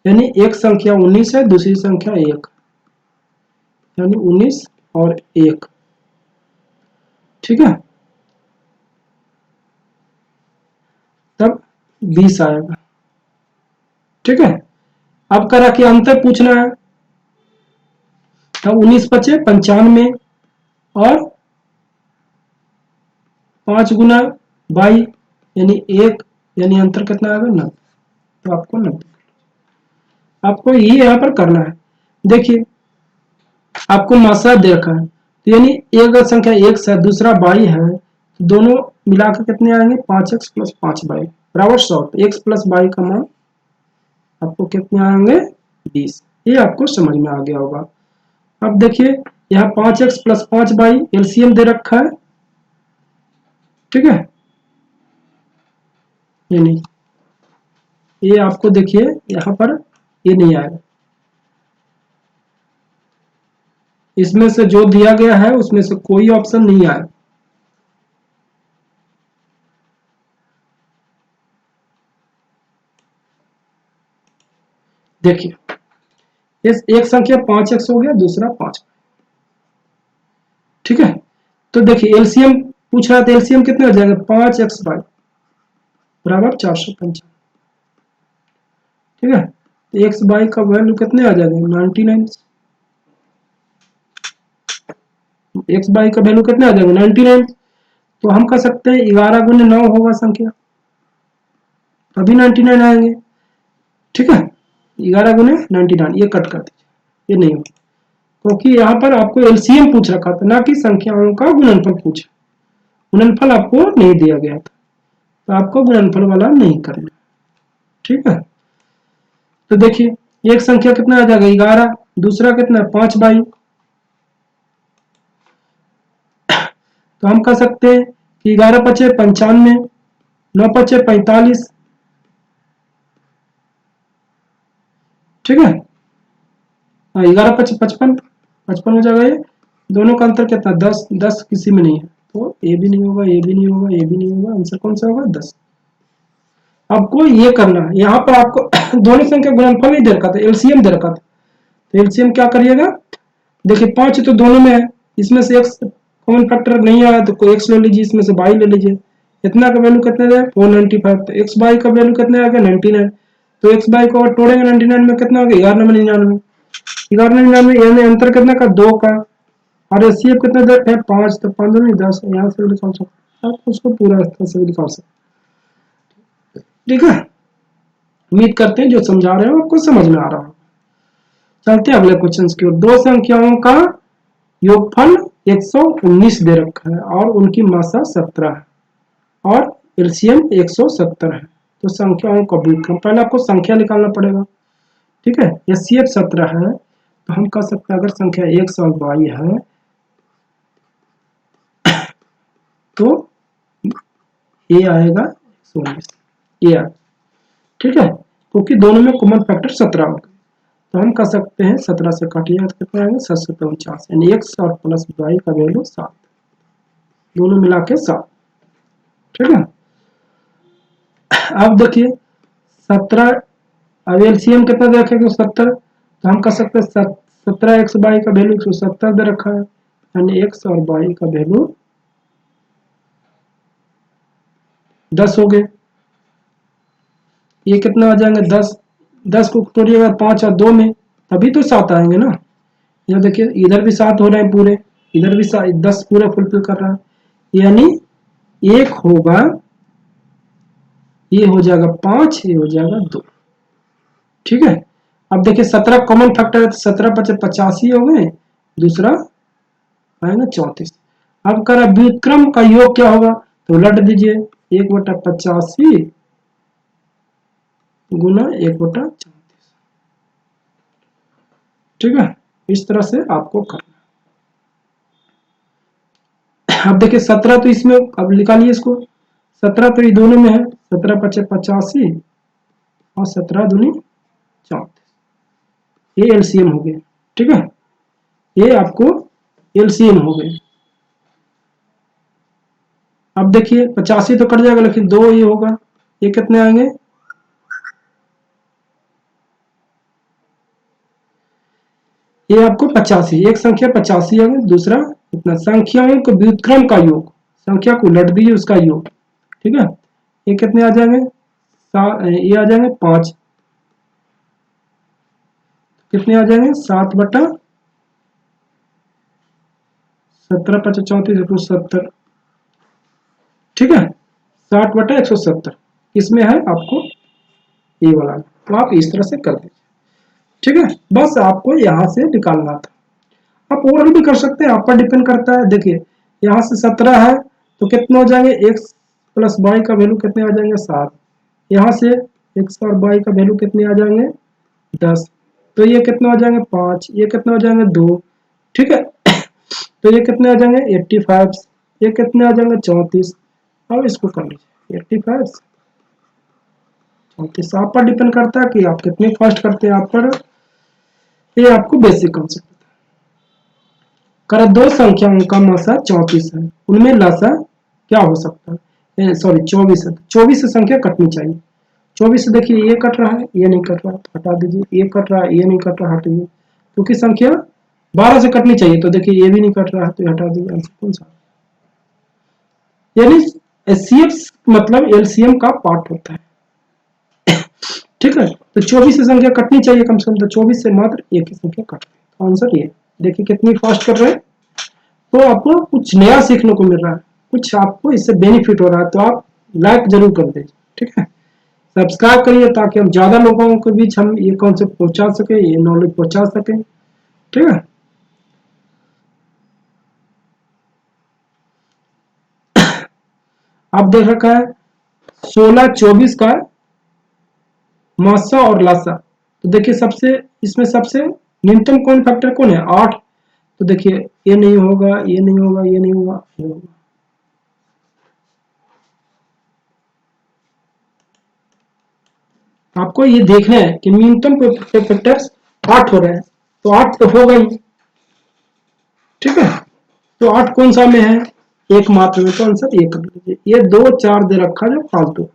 यानी एक संख्या 19 है, दूसरी संख्या 1, यानी 19 और 1। ठीक है, तब 20 आएगा। ठीक है, अब करा कि अंतर पूछना है, तब 19 बचे 95 और 5 गुना 22 यानी 1, यानी अंतर कितना आएगा? 90। तो आपको 90 आपको ये यहाँ पर करना है। देखिए आपको मात्रा दे रखा है, तो यानी एक संख्या x है, दूसरा y है, दोनों मिला के कितने आएंगे 5x प्लस 5y बराबर 100। x प्लस y का मान आपको कितने आएंगे 20। ये आपको समझ में आ गया होगा। अब देखिए यहाँ 5x प्लस 5y एलसीएम दे रखा है, ठीक है। ये नहीं, ये आपको देखिए यहाँ पर ये नहीं आएगा, इसमें से जो दिया गया है उसमें से कोई ऑप्शन नहीं आया। देखिए इस एक संख्या 5x हो गया, दूसरा 5, ठीक है। तो देखिए एलसीएम पूछ रहा था, एलसीएम कितने हो जाएगा 5x वाई बराबर 455, ठीक है। तो एक्स वाई का वैल्यू कितने आ जाएगा 99, एक्स वाई का वैल्यू कितने आ जाएगा 99। तो हम कह सकते हैं 11 गुने 9 होगा संख्या, तभी 99 आएंगे, ठीक है। 11 गुने 99 ये कट कर दीजिए, ये नहीं होगा क्योंकि यहाँ पर आपको एलसीएम पूछ रखा था, ना कि संख्याओं का गुणनफल पूछा। गुणनफल आपको नहीं दिया गया था, तो आपको गुणनफल वाला नहीं करना, ठीक है। तो देखिए एक संख्या कितना आ जाएगा 11, दूसरा कितना 5 बाई। तो हम कह सकते हैं कि 11 पचे 95, 9 पचे 45, ठीक है। 11 पचे 55, 55 हो जाएगा। ये दोनों का अंतर कितना 10, 10 किसी में नहीं है, तो ये भी नहीं होगा, ये भी नहीं होगा, ये भी नहीं होगा, आंसर कौन सा होगा 10। आपको ये करना है, यहाँ पर आपको दोनों संख्या गुणनफल नहीं दे रखा था, एलसीएम दे रखा था। तो एलसीएम क्या करिएगा, देखिए 5 तो दोनों में है, इसमें से एक्स कॉमन फैक्टर नहीं आया तो कोई एक्स ले लीजिए, इसमें से बाई ले लीजिए। इतना का वैल्यू कितने है 495, तो एक्स बाई का वैल्यू कितने आ गया 99। तो एक्स बाई को तोड़ेंगे 99 में कितना हो गया 1199, 1199 यानी अंतर कितना का 2 का, और एचसीएफ कितना है 5, तो 5 नहीं 10, यहाँ से भी निकाल सकते आप उसको पूरा तरह से भी निकाल सकते, ठीक है। उम्मीद करते हैं जो समझा रहे हो आपको समझ में आ रहा हो। चलते हैं अगले क्वेश्चन की ओर। दो संख्याओं का योगफल 119 दे रखा है और उनकी मात्रा 17 है और एलसीएम 170 है। तो संख्याओं का व्युत्क्रम, पहले आपको संख्या निकालना पड़ेगा, ठीक है। एचसीएफ 17 है तो हम कह सकते हैं अगर संख्या 1 और y है तो ये आएगा 119, ये आएगा, ठीक है, क्योंकि दोनों में कॉमन फैक्टर 17 होगा। तो हम कह सकते हैं 17 से काटिए तो कितना आएगा 749, यानी x और प्लस y का वैल्यू 7, दोनों मिला के 7, ठीक है। अब देखिए 17, अब एलसीएम कितना दे रखेगा 70, तो हम कह सकते हैं 17 एक्स बाई का वैल्यू 170 दे रखा है, यानी x और y का वैल्यू 10 हो गए। ये कितना आ जाएंगे 10, 10 को तोड़िएगा 5 और 2 में, तभी तो 7 आएंगे ना। यहाँ देखिए इधर भी 7 हो रहे हैं पूरे, इधर भी 10 पूरा फुलफिल कर रहा है, यानी एक होगा, ये हो जाएगा 5, ये हो जाएगा 2, ठीक है। अब देखिए 17 कॉमन फैक्टर है तो 17 पचे 85 हो गए, दूसरा आएगा 34। अब कर व्युत्क्रम का योग क्या होगा, तो उलट दीजिए 1/85 गुना 1/34, ठीक है। इस तरह से आपको करना। अब देखिए 17 तो इसमें, अब निकालिए इसको, 17 तो ये दोनों में है, 17 पचे 85 और 17 दूनी 34, ये एलसीएम हो गया, ठीक है। ये आपको एलसीएम हो गए। अब देखिए 85 तो कट जाएगा लेकिन 2 ये होगा, ये कितने आएंगे, ये आपको 85, एक संख्या 85 आ गई, दूसरा इतना संख्याओं के व्युत्क्रम का योग, संख्या को उलट दीजिए उसका योग, ठीक है। ये कितने आ जाएंगे, ये आ जाएंगे 5, कितने आ जाएंगे 7/17 पचे 34 170, ठीक है, 60/170 इसमें है आपको ये वाला, तो आप इस तरह से कर दीजिए, ठीक है। बस आपको यहाँ से निकालना था, आप और भी कर सकते हैं, आप पर डिपेंड करता है। देखिए यहाँ से 17 है तो कितने हो जाएंगे, x प्लस वाई का वैल्यू कितने आ जाएंगे 7। यहाँ से एक्स और वाई का वैल्यू कितने आ जाएंगे 10। तो ये कितना हो जाएंगे 5, ये कितना हो जाएंगे 2। ठीक है। तो ये कितने आ जाएंगे 85, ये कितने आ जाएंगे 34। अब इसको कर लीजिए 85 34। आप पर डिपेंड करता है कि आप कितने फास्ट करते हैं आप पर। ये आपको बेसिक कॉन्सेप्ट कर। दो संख्याओं का मासा 34 है, उनमें लसा क्या हो सकता है, सॉरी 24 है। 24 से संख्या कटनी चाहिए। 24 से देखिए ये कट रहा है, ये नहीं कट रहा तो हटा दीजिए, ये कट रहा है, ये नहीं कट रहा हटाइए, क्योंकि संख्या 12 से कटनी चाहिए। तो देखिए ये भी नहीं कट रहा है तो ये हटा दीजिए। आंसर कौन सा, यानी एचसीएफ मतलब एलसीएम का पार्ट होता है। ठीक है। तो 24 से संख्या कटनी चाहिए कम से कम, तो 24 से मात्र एक ही संख्या कट रही है। आंसर ये। देखिए कितनी फास्ट कर रहे हैं। तो आपको कुछ नया सीखने को मिल रहा है, कुछ आपको इससे बेनिफिट हो रहा है, तो आप लाइक जरूर कर दीजिए। ठीक है। सब्सक्राइब करिए ताकि हम ज्यादा लोगों के बीच हम ये कॉन्सेप्ट पहुंचा सके, ये नॉलेज पहुंचा सके। ठीक है। आप देख रखा है 16 24 का मासा और लासा। तो देखिए सबसे इसमें सबसे न्यूनतम कौन फैक्टर कौन है 8। तो देखिए ये नहीं होगा, ये नहीं होगा, ये नहीं होगा, ये होगा। आपको ये देखना है कि न्यूनतम फैक्टर्स 8 हो रहे हैं, तो 8 तो होगा ही। ठीक है। तो 8 कौन सा में है, एक मात्र में, तो आंसर ये कर लीजिए। ये 2 4 दे रखा जो फालतू,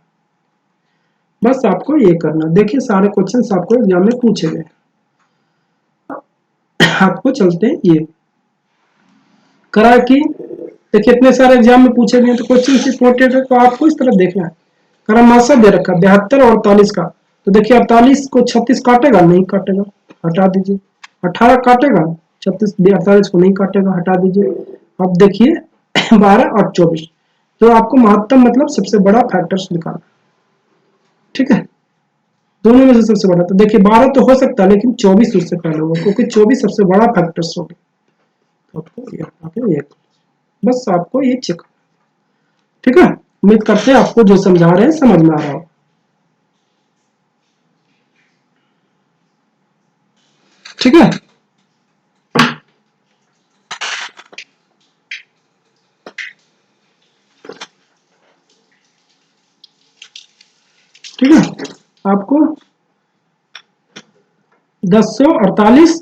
बस आपको ये करना। देखिए सारे क्वेश्चंस आपको एग्जाम में पूछे गए। आपको चलते हैं ये करा कि देखिए इतने सारे एग्जाम में पूछे गए तो क्वेश्चन इंपॉर्टेंट है, तो आपको इस तरह देखना है। करा मासा दे रखा 72 और 48 का। तो देखिए 48 को 36 काटेगा, नहीं काटेगा, हटा दीजिए। 18 काटेगा, 36 48 को नहीं काटेगा, हटा दीजिए। अब देखिए 12 और 24, तो आपको महत्तम मतलब सबसे बड़ा फैक्टर्स निकालना। ठीक है। दोनों में से सबसे बड़ा, तो देखिए 12 तो हो सकता है लेकिन 24 उससे पहले होगा, क्योंकि 24 सबसे बड़ा फैक्टर्स हो गया। तो आपको ये हटा के ये, बस आपको ये चेक। ठीक है। उम्मीद करते हैं आपको जो समझा रहे हैं समझ में आ रहा हो। ठीक है। ठीक है। आपको 1048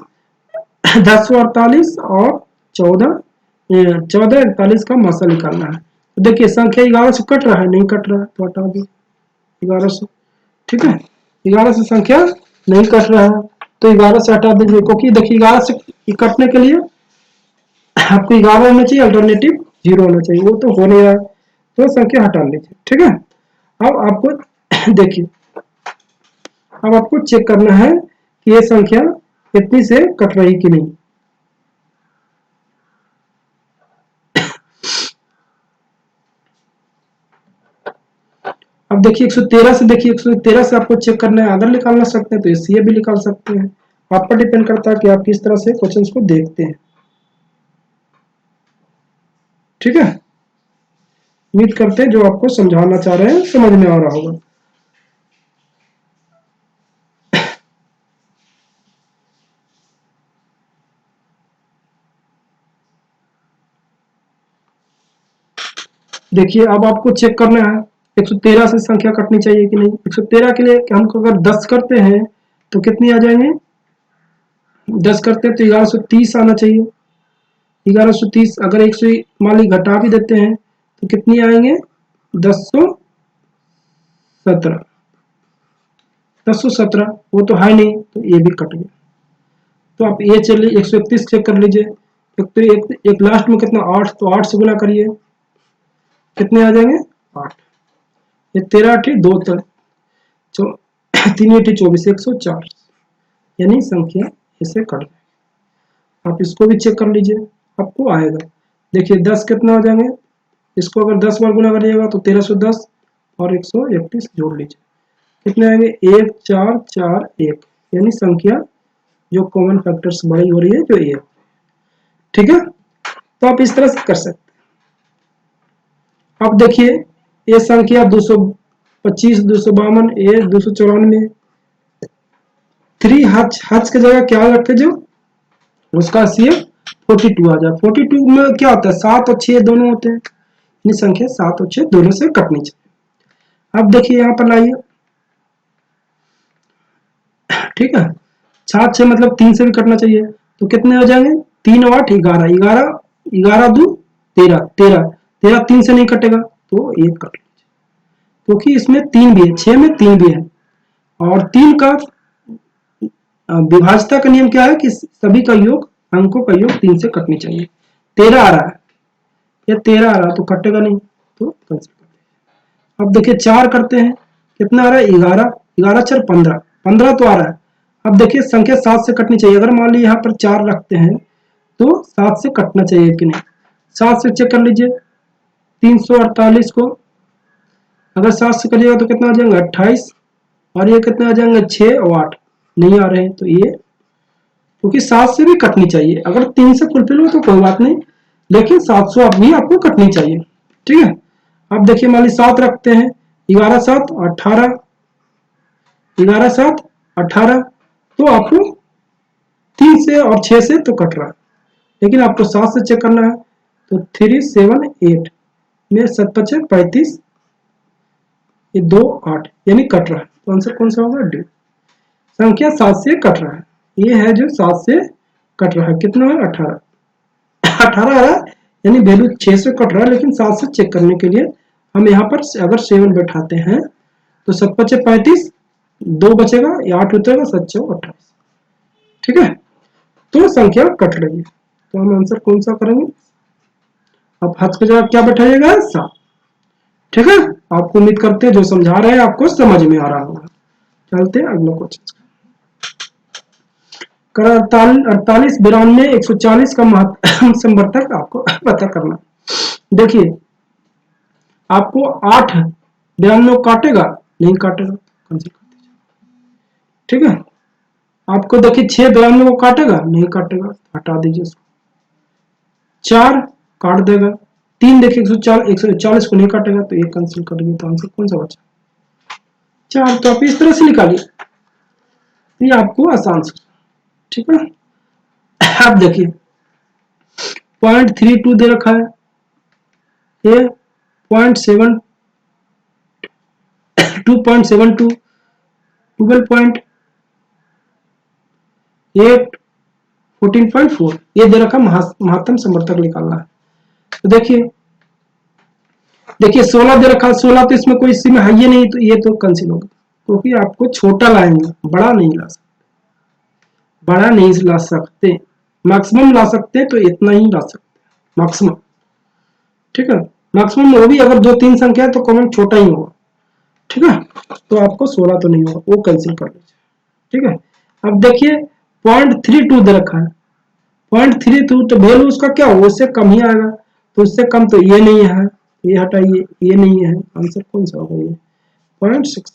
1048 और 14 का मसा निकालना है। तो देखिए संख्या 11 से कट रहा है, नहीं कट रहा है तो हटा दो 11 से। ठीक है। 11 से संख्या नहीं कट रहा है तो 11 से हटा दीजिए, क्योंकि देखिए 11 से कटने के लिए आपको 11 होना चाहिए, अल्टरनेटिव 0 होना चाहिए, वो तो हो नहीं रहा है, तो संख्या हटा लीजिए। ठीक है। अब आपको देखिए, अब आपको चेक करना है कि ये संख्या इतनी से कट रही कि नहीं। अब देखिए 113 से, देखिए 113 से आपको चेक करना है, अगर निकालना सकते हैं तो इससे भी निकाल सकते हैं। आप पर डिपेंड करता है कि आप किस तरह से क्वेश्चंस को देखते हैं। ठीक है। उम्मीद करते हैं जो आपको समझाना चाह रहे हैं समझ में आ रहा होगा। देखिए अब आपको चेक करना है 113 से संख्या कटनी चाहिए कि नहीं। 113 के लिए हमको अगर 10 करते हैं तो कितनी आ जाएंगे, 10 करते हैं तो 1130 आना चाहिए। 1130 अगर 100 मान ली घटा भी देते हैं तो कितनी आएंगे 1017। 1017 वो तो है नहीं तो ये भी कट गया। तो आप ये चलिए 131 चेक कर लीजिए। तो एक लास्ट में कितना 8, तो 8 से गुना करिए, कितने आ जाएंगे 8। ये 13 8 2 3 8 24 104, यानी संख्या इसे कट गई। आप इसको भी चेक कर लीजिए, आपको आएगा। देखिए 10 कितना हो जाएंगे, इसको अगर 10 बार गुना करिएगा तो 1310 और 131 जोड़ लीजिए, कितने आएंगे 1 4 4 1, यानी संख्या जो कॉमन फैक्टर्स बड़ी हो रही है जो ये। ठीक है। तो आप इस तरह से कर सकते हैं। अब देखिए ये संख्या 225, 252, ये 294, 3 हज की जगह क्या रखे जो उसका CF 42 आ जाए। 42 में क्या होता है, 7 और 6 दोनों होते हैं, ये संख्या 7 और 6 दोनों से कटनी चाहिए। अब देखिए यहाँ पर लाइए, ठीक है, 7 6 मतलब 3 से भी कटना चाहिए, तो कितने हो जाएंगे, 3 और 8 11, 11 11 2 13, 13 13 3 से नहीं कटेगा तो 1 कट लीजिए, क्योंकि इसमें 3 भी है, 6 में 3 भी है, और 3 का विभाज्यता का नियम क्या है कि सभी का योग, अंकों का योग 3 से कटनी चाहिए। 13 आ रहा है, ये 13 आ रहा है तो कटेगा नहीं, तो कैंसिल कर दीजिए। अब देखिए 4 करते हैं, कितना आ रहा है, 11, 11 4 15, 15 तो आ रहा है। अब देखिए संख्या 7 से कटनी चाहिए, अगर मान लीजिए यहाँ पर 4 रखते हैं तो 7 से कटना चाहिए कि नहीं, 7 से चेक कर लीजिए, 348 को अगर 7 से करिएगा तो कितना आ जाएगा 28, और ये कितना आ जाएंगे 6 और 8 नहीं आ रहे हैं, तो ये क्योंकि 7 से भी कटनी चाहिए, अगर 3 से फुलफिल हो तो कोई बात नहीं, लेकिन 700 भी आपको कटनी चाहिए, ठीक है। अब देखिए मान लीजिए 7 रखते हैं, 11 7 18, 11 7 18, तो आपको 3 से और 6 से तो कट रहा है, लेकिन आपको 7 से चेक करना है, तो 3 7 8 में 7 5 35, ये 2 8 यानी कट रहा है, तो आंसर कौन सा होगा, डी। संख्या 7 से कट रहा है, ये है जो 7 से कट रहा है, कितना है 18, 18 आ रहा है, यानी वैल्यू 6 से कट रहा है, लेकिन 7 से चेक करने के लिए हम यहाँ पर अगर 7 बैठाते हैं तो 7 5 35, 2 बचेगा, ये 8 उतरेगा, 7 6 28, ठीक है, तो संख्या कट रही है, तो हम आंसर कौन सा करेंगे, अब हज की जगह क्या बैठाइएगा, 7, ठीक है। आपको उम्मीद करते हैं जो समझा रहे हैं आपको समझ में आ रहा होगा। चलते हैं अगला क्वेश्चन, कर 48 92 140 का महत्तम समवर्तक आपको पता करना। देखिए आपको 8 92 काटेगा, नहीं काटेगा, कैंसिल कर दीजिए, ठीक है। आपको देखिए 6 92 को काटेगा, नहीं काटेगा, हटा दीजिए उसको। 4 काट देगा, 3 देखिए 140 को नहीं काटेगा, तो ये कैंसिल कर देंगे, तो आंसर कौन सा बचा, 4। तो आप इस तरह से निकालिए, ये आपको आसान से, ठीक है। आप देखिए 0.32 दे रखा है, ये 0.7 2.72, 12.8, 14.4 ये दे रखा, महत्तम समवर्तक निकालना है। तो देखिए देखिए 16 दे रखा, 16 तो इसमें कोई इसी में है ये नहीं, तो ये तो कैंसिल होगा, क्योंकि आपको छोटा लाएंगे, बड़ा नहीं ला सकते, बड़ा नहीं ला सकते, मैक्सिमम ला सकते तो इतना ही ला सकते मैक्सिमम, ठीक है। मैक्सिमम वो भी अगर 2 3 संख्या है तो कॉमन छोटा ही होगा, ठीक है। तो आपको 16 तो नहीं होगा, वो कैंसिल कर लीजिए, ठीक है। अब देखिए 0.32 दे रखा है, 0.32 तो वैल्यू उसका क्या हो, उससे कम ही आएगा, तो उससे कम तो ये नहीं है, ये हटाइए, ये नहीं है, आंसर कौन सा होगा, ये 0.6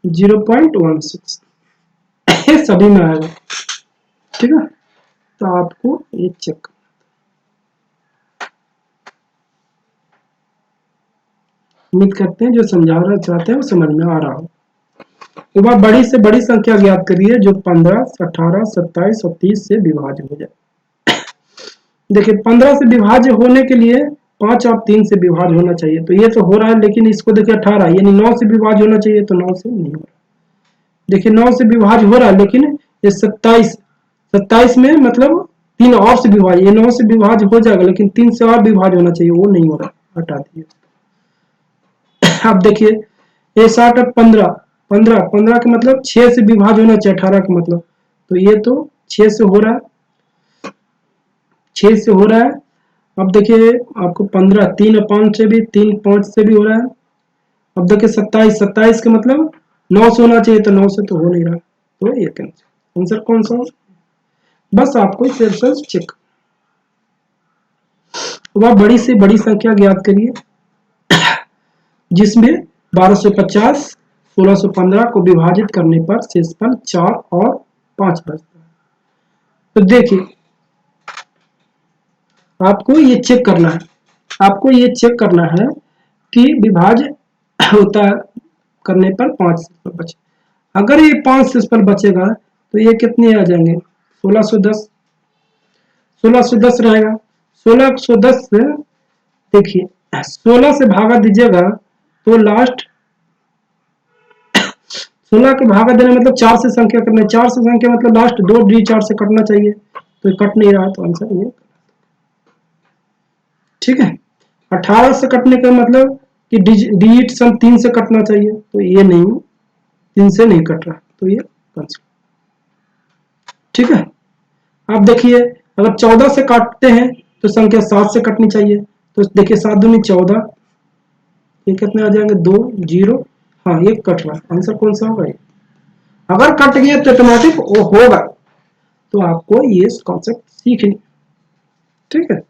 0.16 ये सभी में आएगा, ठीक है। तो आपको ये चेक करना, उम्मीद करते हैं जो समझाना चाहते हैं वो समझ में आ रहा हो। एक बार बड़ी से बड़ी संख्या ज्ञात करिए जो 15 18 27 और 30 से विभाज्य हो जाए। देखिए 15 से विभाज्य होने के लिए 5 और 3 से विभाज्य होना चाहिए, तो ये तो हो रहा है, लेकिन इसको देखिए 18 यानी 9 से विभाज्य होना चाहिए, तो 9 से नहीं हो रहा। देखिए 9 से विभाज्य हो रहा है, लेकिन ये 27 में मतलब 3 और से विभाज्य, ये 9 से विभाज्य हो जाएगा, लेकिन 3 से और विभाज्य होना चाहिए, वो नहीं हो रहा, हटा दिए। अब देखिए ये 60 और 15 15 15 का मतलब 6 से विभाज्य होना चाहिए 18 का मतलब, तो ये तो 6 से हो रहा है, 6 से हो रहा है। अब देखिए आपको 15 3 और 5 से भी, 3 5 से भी हो रहा है। अब देखिए 27 27 का मतलब 9 से होना चाहिए, तो 9 से तो हो नहीं रहा, तो ये कैंसिल। आंसर कौन सा, बस आपको सिर्फ चेक। वह बड़ी से बड़ी संख्या ज्ञात करिए जिसमें 1250 1615 को विभाजित करने पर शेषफल 4 और 5 बचता है। तो देखिए आपको ये चेक करना है, आपको ये चेक करना है कि विभाज्य होता करने पर 5 सिस्पल बचे। अगर ये 5 सिस्पल बचेगा तो ये कितने आ जाएंगे, 1610, 1610 रहेगा। 1610 से देखिए 16 से भागा दीजिएगा तो लास्ट 16 के भागा देने मतलब 4 से संख्या करना है, 4 से संख्या मतलब लास्ट 2 डी 4 से कटना चाहिए, तो ये कट नहीं रहा, तो आंसर ये, ठीक है। 18 से कटने का मतलब कि डिजिट सम 3 से कटना चाहिए, तो ये नहीं, 3 से नहीं कट रहा, तो ये कैंसिल, ठीक है। अब देखिए अगर 14 से काटते हैं तो संख्या 7 से कटनी चाहिए, तो देखिए 7 दूनी 14, ये कितने आ जाएंगे, 2 0, हाँ ये कट रहा, आंसर कौन सा होगा ये। अगर कट गया तो ऑटोमेटिक वो होगा, तो आपको ये कॉन्सेप्ट सीखनी, ठीक है।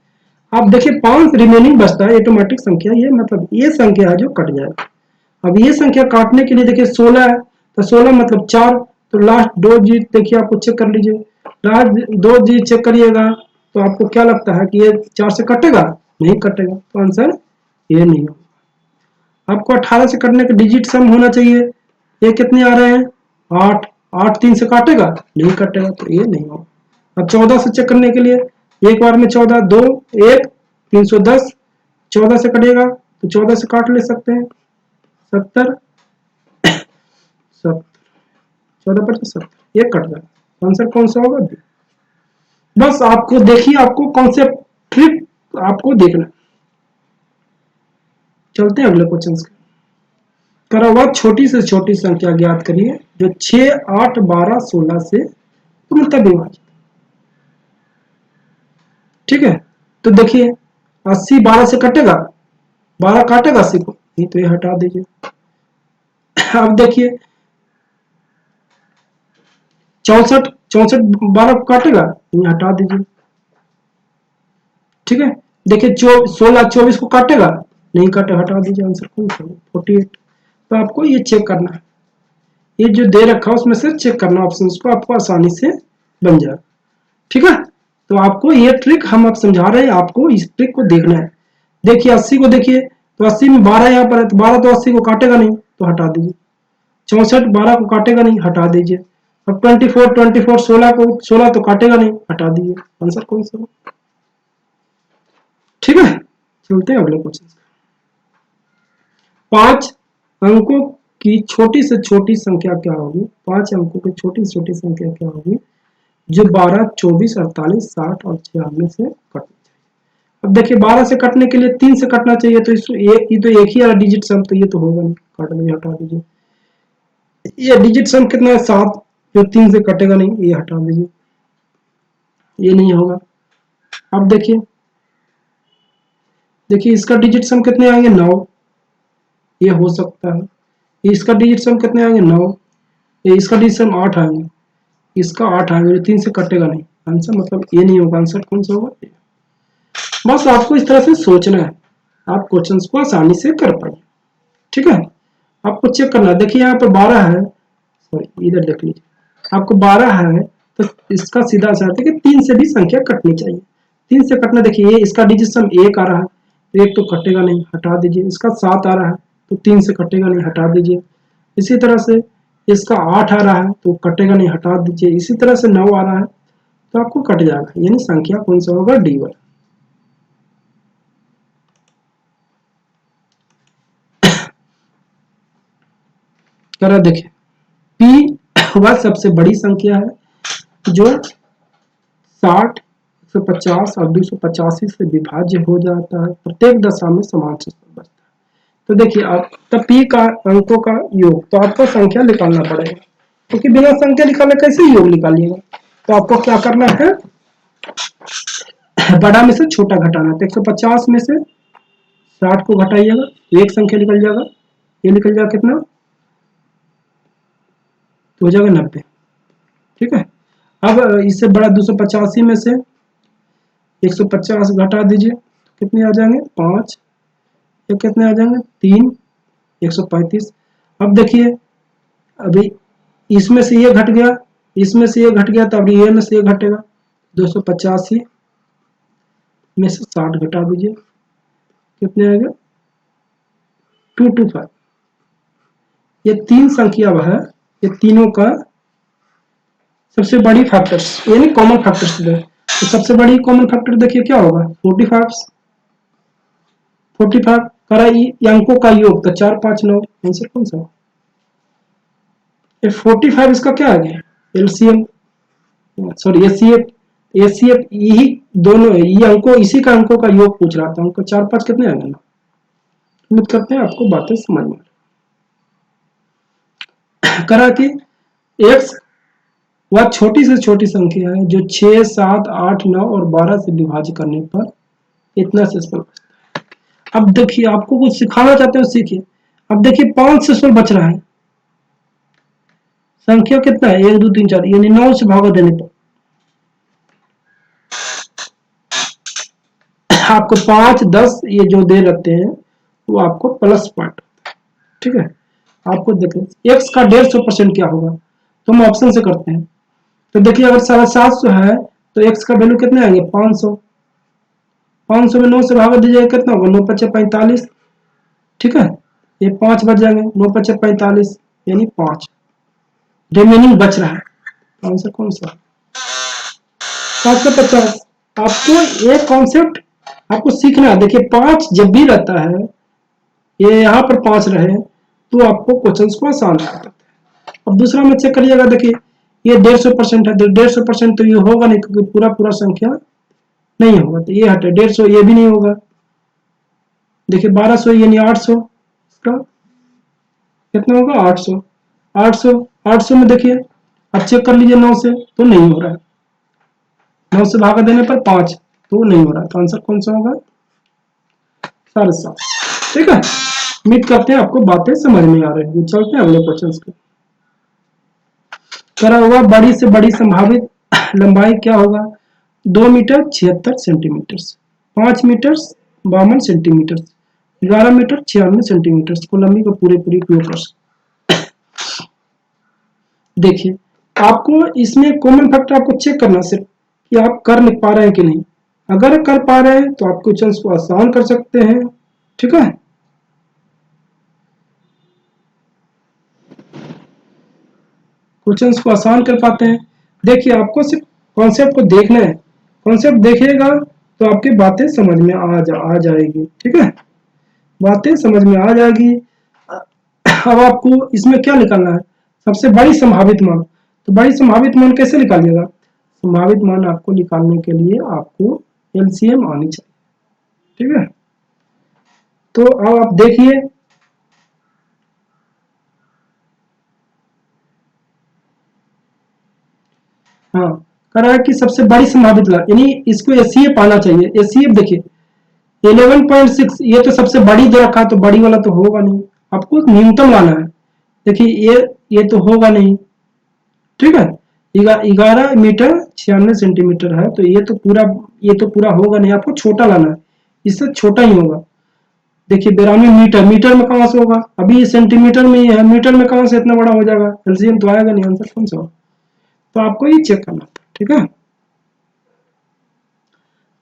आप देखिए 5 रिमेनिंग बचता है ऑटोमेटिक संख्या, ये मतलब ये संख्या है जो कट जाएगा। अब ये संख्या काटने के लिए देखिए 16 है, तो 16 मतलब 4, तो लास्ट 2 जी देखिए आपको चेक कर लीजिए, लास्ट 2 जी चेक करिएगा, तो आपको क्या लगता है कि ये 4 से कटेगा, नहीं कटेगा, तो आंसर ये नहीं होगा। आपको 18 से कटने का डिजिट सम होना चाहिए, ये कितने आ रहे हैं, 8, 8 3 से काटेगा, नहीं कटेगा, तो ये नहीं होगा। अब 14 से चेक करने के लिए एक बार में 14 2 1 310, 14 से कटेगा तो 14 से काट ले सकते हैं, 70 14 पर 70, ये कट जाएगा, आंसर कौन सा होगा, बस आपको देखिए, आपको कॉन्सेप्ट ट्रिक आपको देखना। चलते हैं अगले क्वेश्चन के। करा हुआ छोटी से छोटी संख्या ज्ञात करिए जो 6 8 12 16 से पूर्णतः विभाजित, ठीक है। तो देखिए 80 12 से कटेगा, 12 काटेगा 80 को, नहीं तो ये हटा दीजिए। अब देखिए 64 12 को काटेगा, ये हटा दीजिए, ठीक है। देखिए 16 24 को काटेगा, नहीं काटे, हटा दीजिए, आंसर कौन सा, 48। तो आपको ये चेक करना है, ये जो दे रखा है उसमें से चेक करना ऑप्शन को, आपको आसानी से बन जाएगा, ठीक है। तो आपको ये ट्रिक हम अब समझा रहे हैं, आपको इस ट्रिक को देखना है। देखिए 80 को देखिए, तो 80 में 12 यहाँ पर है, तो 12 तो 80 को काटेगा नहीं, तो हटा दीजिए। 64 12 को काटेगा नहीं, हटा दीजिए। अब 24 16 को 16 तो काटेगा नहीं, हटा दीजिए, आंसर कौन सा, ठीक है। चलते हैं अगले क्वेश्चन। 5 अंकों की छोटी से छोटी संख्या क्या होगी, 5 अंकों की छोटी से छोटी संख्या क्या होगी जो 12 24 48 60 और 96 से कटनी चाहिए। अब देखिए 12 से कटने के लिए 3 से कटना चाहिए, तो ये तो एक ही वाला डिजिट सम, तो ये तो होगा नहीं, काट दीजिए, हटा दीजिए। ये डिजिट सम कितना है, 7, जो 3 से कटेगा नहीं, ये हटा दीजिए, ये नहीं होगा। अब देखिए इसका डिजिट सम कितने आएंगे, 9, ये हो सकता है। इसका डिजिट सम कितने आएंगे, 9, ये इसका डिजिट सम 8 आएंगे, इसका 8 आएंगे, 3 से कटेगा नहीं, आंसर मतलब ये नहीं होगा, आंसर कौन सा होगा। बस आपको इस तरह से सोचना है, आप क्वेश्चंस को आसानी से कर पाए, ठीक है। आपको चेक करना है, देखिए यहाँ पर 12 है, सॉरी इधर देख लीजिए, आपको 12 है, तो इसका सीधा सा अर्थ है कि 3 से भी संख्या कटनी चाहिए। 3 से कटना, देखिए ये इसका डिजिट सम 1 आ रहा है, 1 तो कटेगा नहीं, हटा दीजिए। इसका 7 आ रहा है, तो 3 से कटेगा नहीं, हटा दीजिए। इसी तरह से इसका 8 आ रहा है, तो कटेगा नहीं, हटा दीजिए। इसी तरह से 9 आ रहा है, तो आपको कट जाएगा, यानी संख्या कौन सा होगा, डी वाला। करा देखिए पी वह सबसे बड़ी संख्या है जो 60 150 और 285 से विभाज्य हो जाता है, प्रत्येक दशा में समान संख्या बचता है। तो देखिए आप तब पी का अंकों का योग, तो आपको संख्या निकालना पड़ेगा, क्योंकि बिना संख्या निकाले कैसे योग निकालिएगा। तो आपको क्या करना है, बड़ा में से छोटा घटाना है। तो 150 में से 60 को घटाइएगा, एक संख्या निकल जाएगा, ये निकल जाएगा कितना, तो हो जाएगा 90, ठीक है। अब इससे बड़ा 285 में से 150 घटा दीजिए, तो कितने आ जाएंगे, 5, ये कितने आ जाएंगे, 3, 135। अब देखिए अभी इसमें से ये घट गया, इसमें से ये घट गया, तो अभी ये में से ये घटेगा, 285 में से 60 घटा दीजिए, कितने आएगा 225। ये तीन संख्या है, ये तीनों का सबसे बड़ी फैक्टर्स यानी कॉमन फैक्टर्स है। तो सबसे बड़ी कॉमन फैक्टर देखिए क्या होगा 45। 45 करा अंकों का योग, तो 4 5 9, आंसर कौन सा? ये 45 इसका क्या आ गया एलसीएम, सॉरी एचसीएफ। एचसीएफ यही दोनों है, ये अंकों इसी का अंकों का योग पूछ रहा था। अंक 4 5 कितने आ गए? उम्मीद करते हैं आपको बातें समझ में करा कि एक्स वह छोटी से छोटी संख्या है जो 6 7 8 9 और 12 से विभाजित करने पर इतना सेसफल बचता है। अब देखिए आपको कुछ सिखाना चाहते हो सीखिए। अब देखिए 5 सेसफल बच रहा है, संख्या कितना है 1 2 3 4 यानी 9 से भागा देने पर आपको 5 10 ये जो दे रखते हैं वो आपको प्लस पॉइंट, ठीक है। आपको देखें एक्स का 150% क्या होगा, तो हम ऑप्शन से करते हैं। तो देखिए अगर 750 है तो एक्स का वैल्यू कितने आएंगे 500। 500 में 9 से भागा दीजिएगा कितना होगा 9 5 45, ठीक है। ये 5 बच जाएंगे 9 5 45 यानी 5 रिमेनिंग बच रहा है। आंसर कौन सा 550। आपको ये कॉन्सेप्ट आपको सीखना है। देखिए 5 जब भी रहता है, ये यहाँ पर 5 रहे तो आपको क्वेश्चन को आसान रहता है। अब दूसरा में चेक करिएगा, देखिए ये 150% है, 150% तो ये होगा नहीं क्योंकि पूरा पूरा संख्या नहीं होगा, तो ये हटे 150, ये भी नहीं होगा। देखिए 1200 यानी 800, इसका कितना होगा 800। 800 800 में देखिए अब चेक कर लीजिए 9 से तो नहीं हो रहा है, 9 से भागा देने पर 5 तो नहीं हो रहा, तो आंसर कौन सा होगा 7.5, ठीक है। उम्मीद करते हैं आपको बातें समझ में आ रही है। चलते हैं अगले क्वेश्चन पे। करा हुआ बड़ी से बड़ी संभावित लंबाई क्या होगा 2 metre 76 centimetre, 5 metre 52 centimetre, 11 metre 96 centimetre को लंबी को पूरे पूरी उपयोग कर सकते। देखिए आपको इसमें कॉमन फैक्टर आपको चेक करना सिर्फ कि आप कर पा रहे हैं कि नहीं। अगर कर पा रहे हैं तो आप क्वेश्चन को आसान कर सकते हैं, ठीक है। क्वेश्चंस को आसान कर पाते हैं। देखिए आपको सिर्फ कॉन्सेप्ट को देखना है, कॉन्सेप्ट देखिएगा तो आपकी बातें समझ में आ जाएगी, ठीक है। बातें समझ में आ जाएगी। अब आपको इसमें क्या निकालना है सबसे बड़ी संभावित मान। तो बड़ी संभावित मान कैसे निकालिएगा, संभावित मान आपको निकालने के लिए आपको एलसीएम आनी चाहिए, ठीक है। तो अब आप देखिए हाँ कह रहा है कि सबसे बड़ी संभावित लाभ यानी इसको एचसीएफ आना चाहिए। एचसीएफ देखिए 11.6 ये तो सबसे बड़ी दे रखा, तो बड़ी वाला तो होगा नहीं, आपको न्यूनतम लाना है। देखिए ये तो होगा नहीं, ठीक है। 11 मीटर 96 सेंटीमीटर है, तो ये तो पूरा होगा नहीं, आपको छोटा लाना है, इससे छोटा ही होगा। देखिए 92 मीटर, मीटर में कहां से होगा, अभी ये सेंटीमीटर में ही है, मीटर में कहां से इतना बड़ा हो जाएगा, एलसीएम तो आएगा नहीं, आंसर कौन सा होगा। तो आपको ये चेक करना था, ठीक है।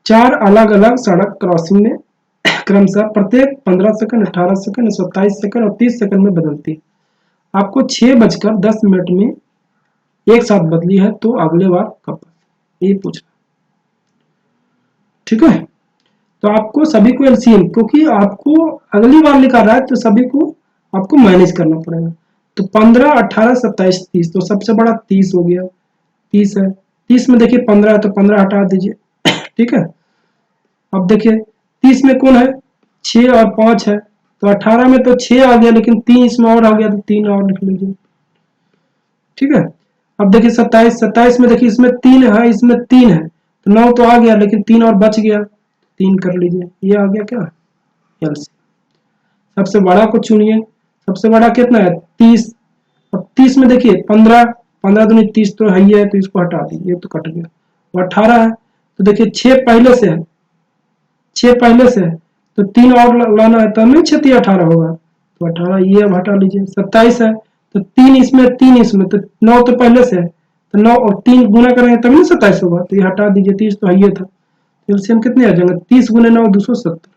4 अलग अलग सड़क क्रॉसिंग में क्रमशः प्रत्येक 15 सेकंड 18 सेकंड 27 सेकंड और 30 सेकंड में बदलती है। आपको 6:10 में एक साथ बदली है तो अगले बार कब, ये पूछना, ठीक है। तो आपको सभी को एलसीएम, क्योंकि आपको अगली बार निकाल रहा है तो सभी को आपको मैनेज करना पड़ेगा। तो 15 18 27 30, तो सबसे बड़ा 30 हो गया, 30 है। 30 में देखिए 15 है तो 15 हटा दीजिए, ठीक है। अब देखिए 30 में कौन है 6 और 5 है, तो 18 में तो 6 आ गया लेकिन 3 इसमें और आ गया, तो 3 और लिख लीजिए, ठीक है। अब देखिए 27 में देखिए इसमें 3 है, इसमें 3 है, तो 9 तो आ गया लेकिन 3 और बच गया, 3 कर लीजिए, ये आ गया क्या एलसीएम। सबसे बड़ा को चुनिए, सबसे बड़ा कितना है 30। अब 30 में देखिए 15 15 दूनी 30 तो है ही है, तो इसको हटा दीजिए, ये तो कट गया। और 18 है तो देखिए 6 पहले से है, 6 पहले से है तो 3 और लाना है, तब नहीं 6 18 होगा, तो 18 ये अब हटा लीजिए। 27 है तो 3 इसमें 3 इसमें, तो 9 तो पहले से है, तो 9 और 3 गुना करेंगे तभी 27 होगा, तो ये हटा दीजिए, 30 तो है था। एलसीएम कितने आ जाएंगे, 30 गुने 9 270,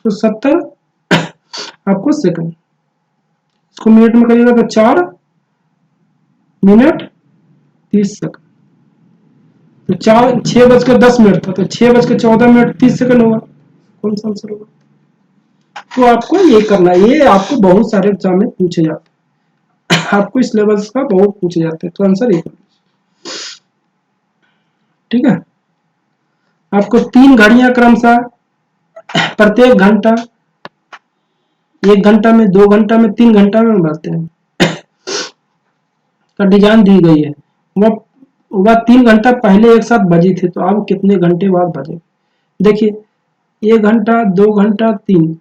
270 आपको सेकंड, इसको मिनट में करिएगा तो 4 मिनट 30 सेकंड, तो 6:10 था, तो 6:14 30 सेकंड होगा, कौन सा आंसर होगा। तो आपको ये करना है, ये आपको बहुत सारे एग्जाम में पूछे जाते हैं, आपको इस लेवल का बहुत पूछे जाते हैं, तो आंसर ये करना, ठीक है। आपको 3 घड़ियां क्रमशः प्रत्येक घंटा, 1 घंटा में, 2 घंटा में, 3 घंटा में बढ़ते हैं का डिजाइन दी गई है, वह 3 घंटा पहले एक साथ बजी थी, तो अब कितने घंटे बाद बजे। देखिए 1 घंटा, 2 घंटा, 3,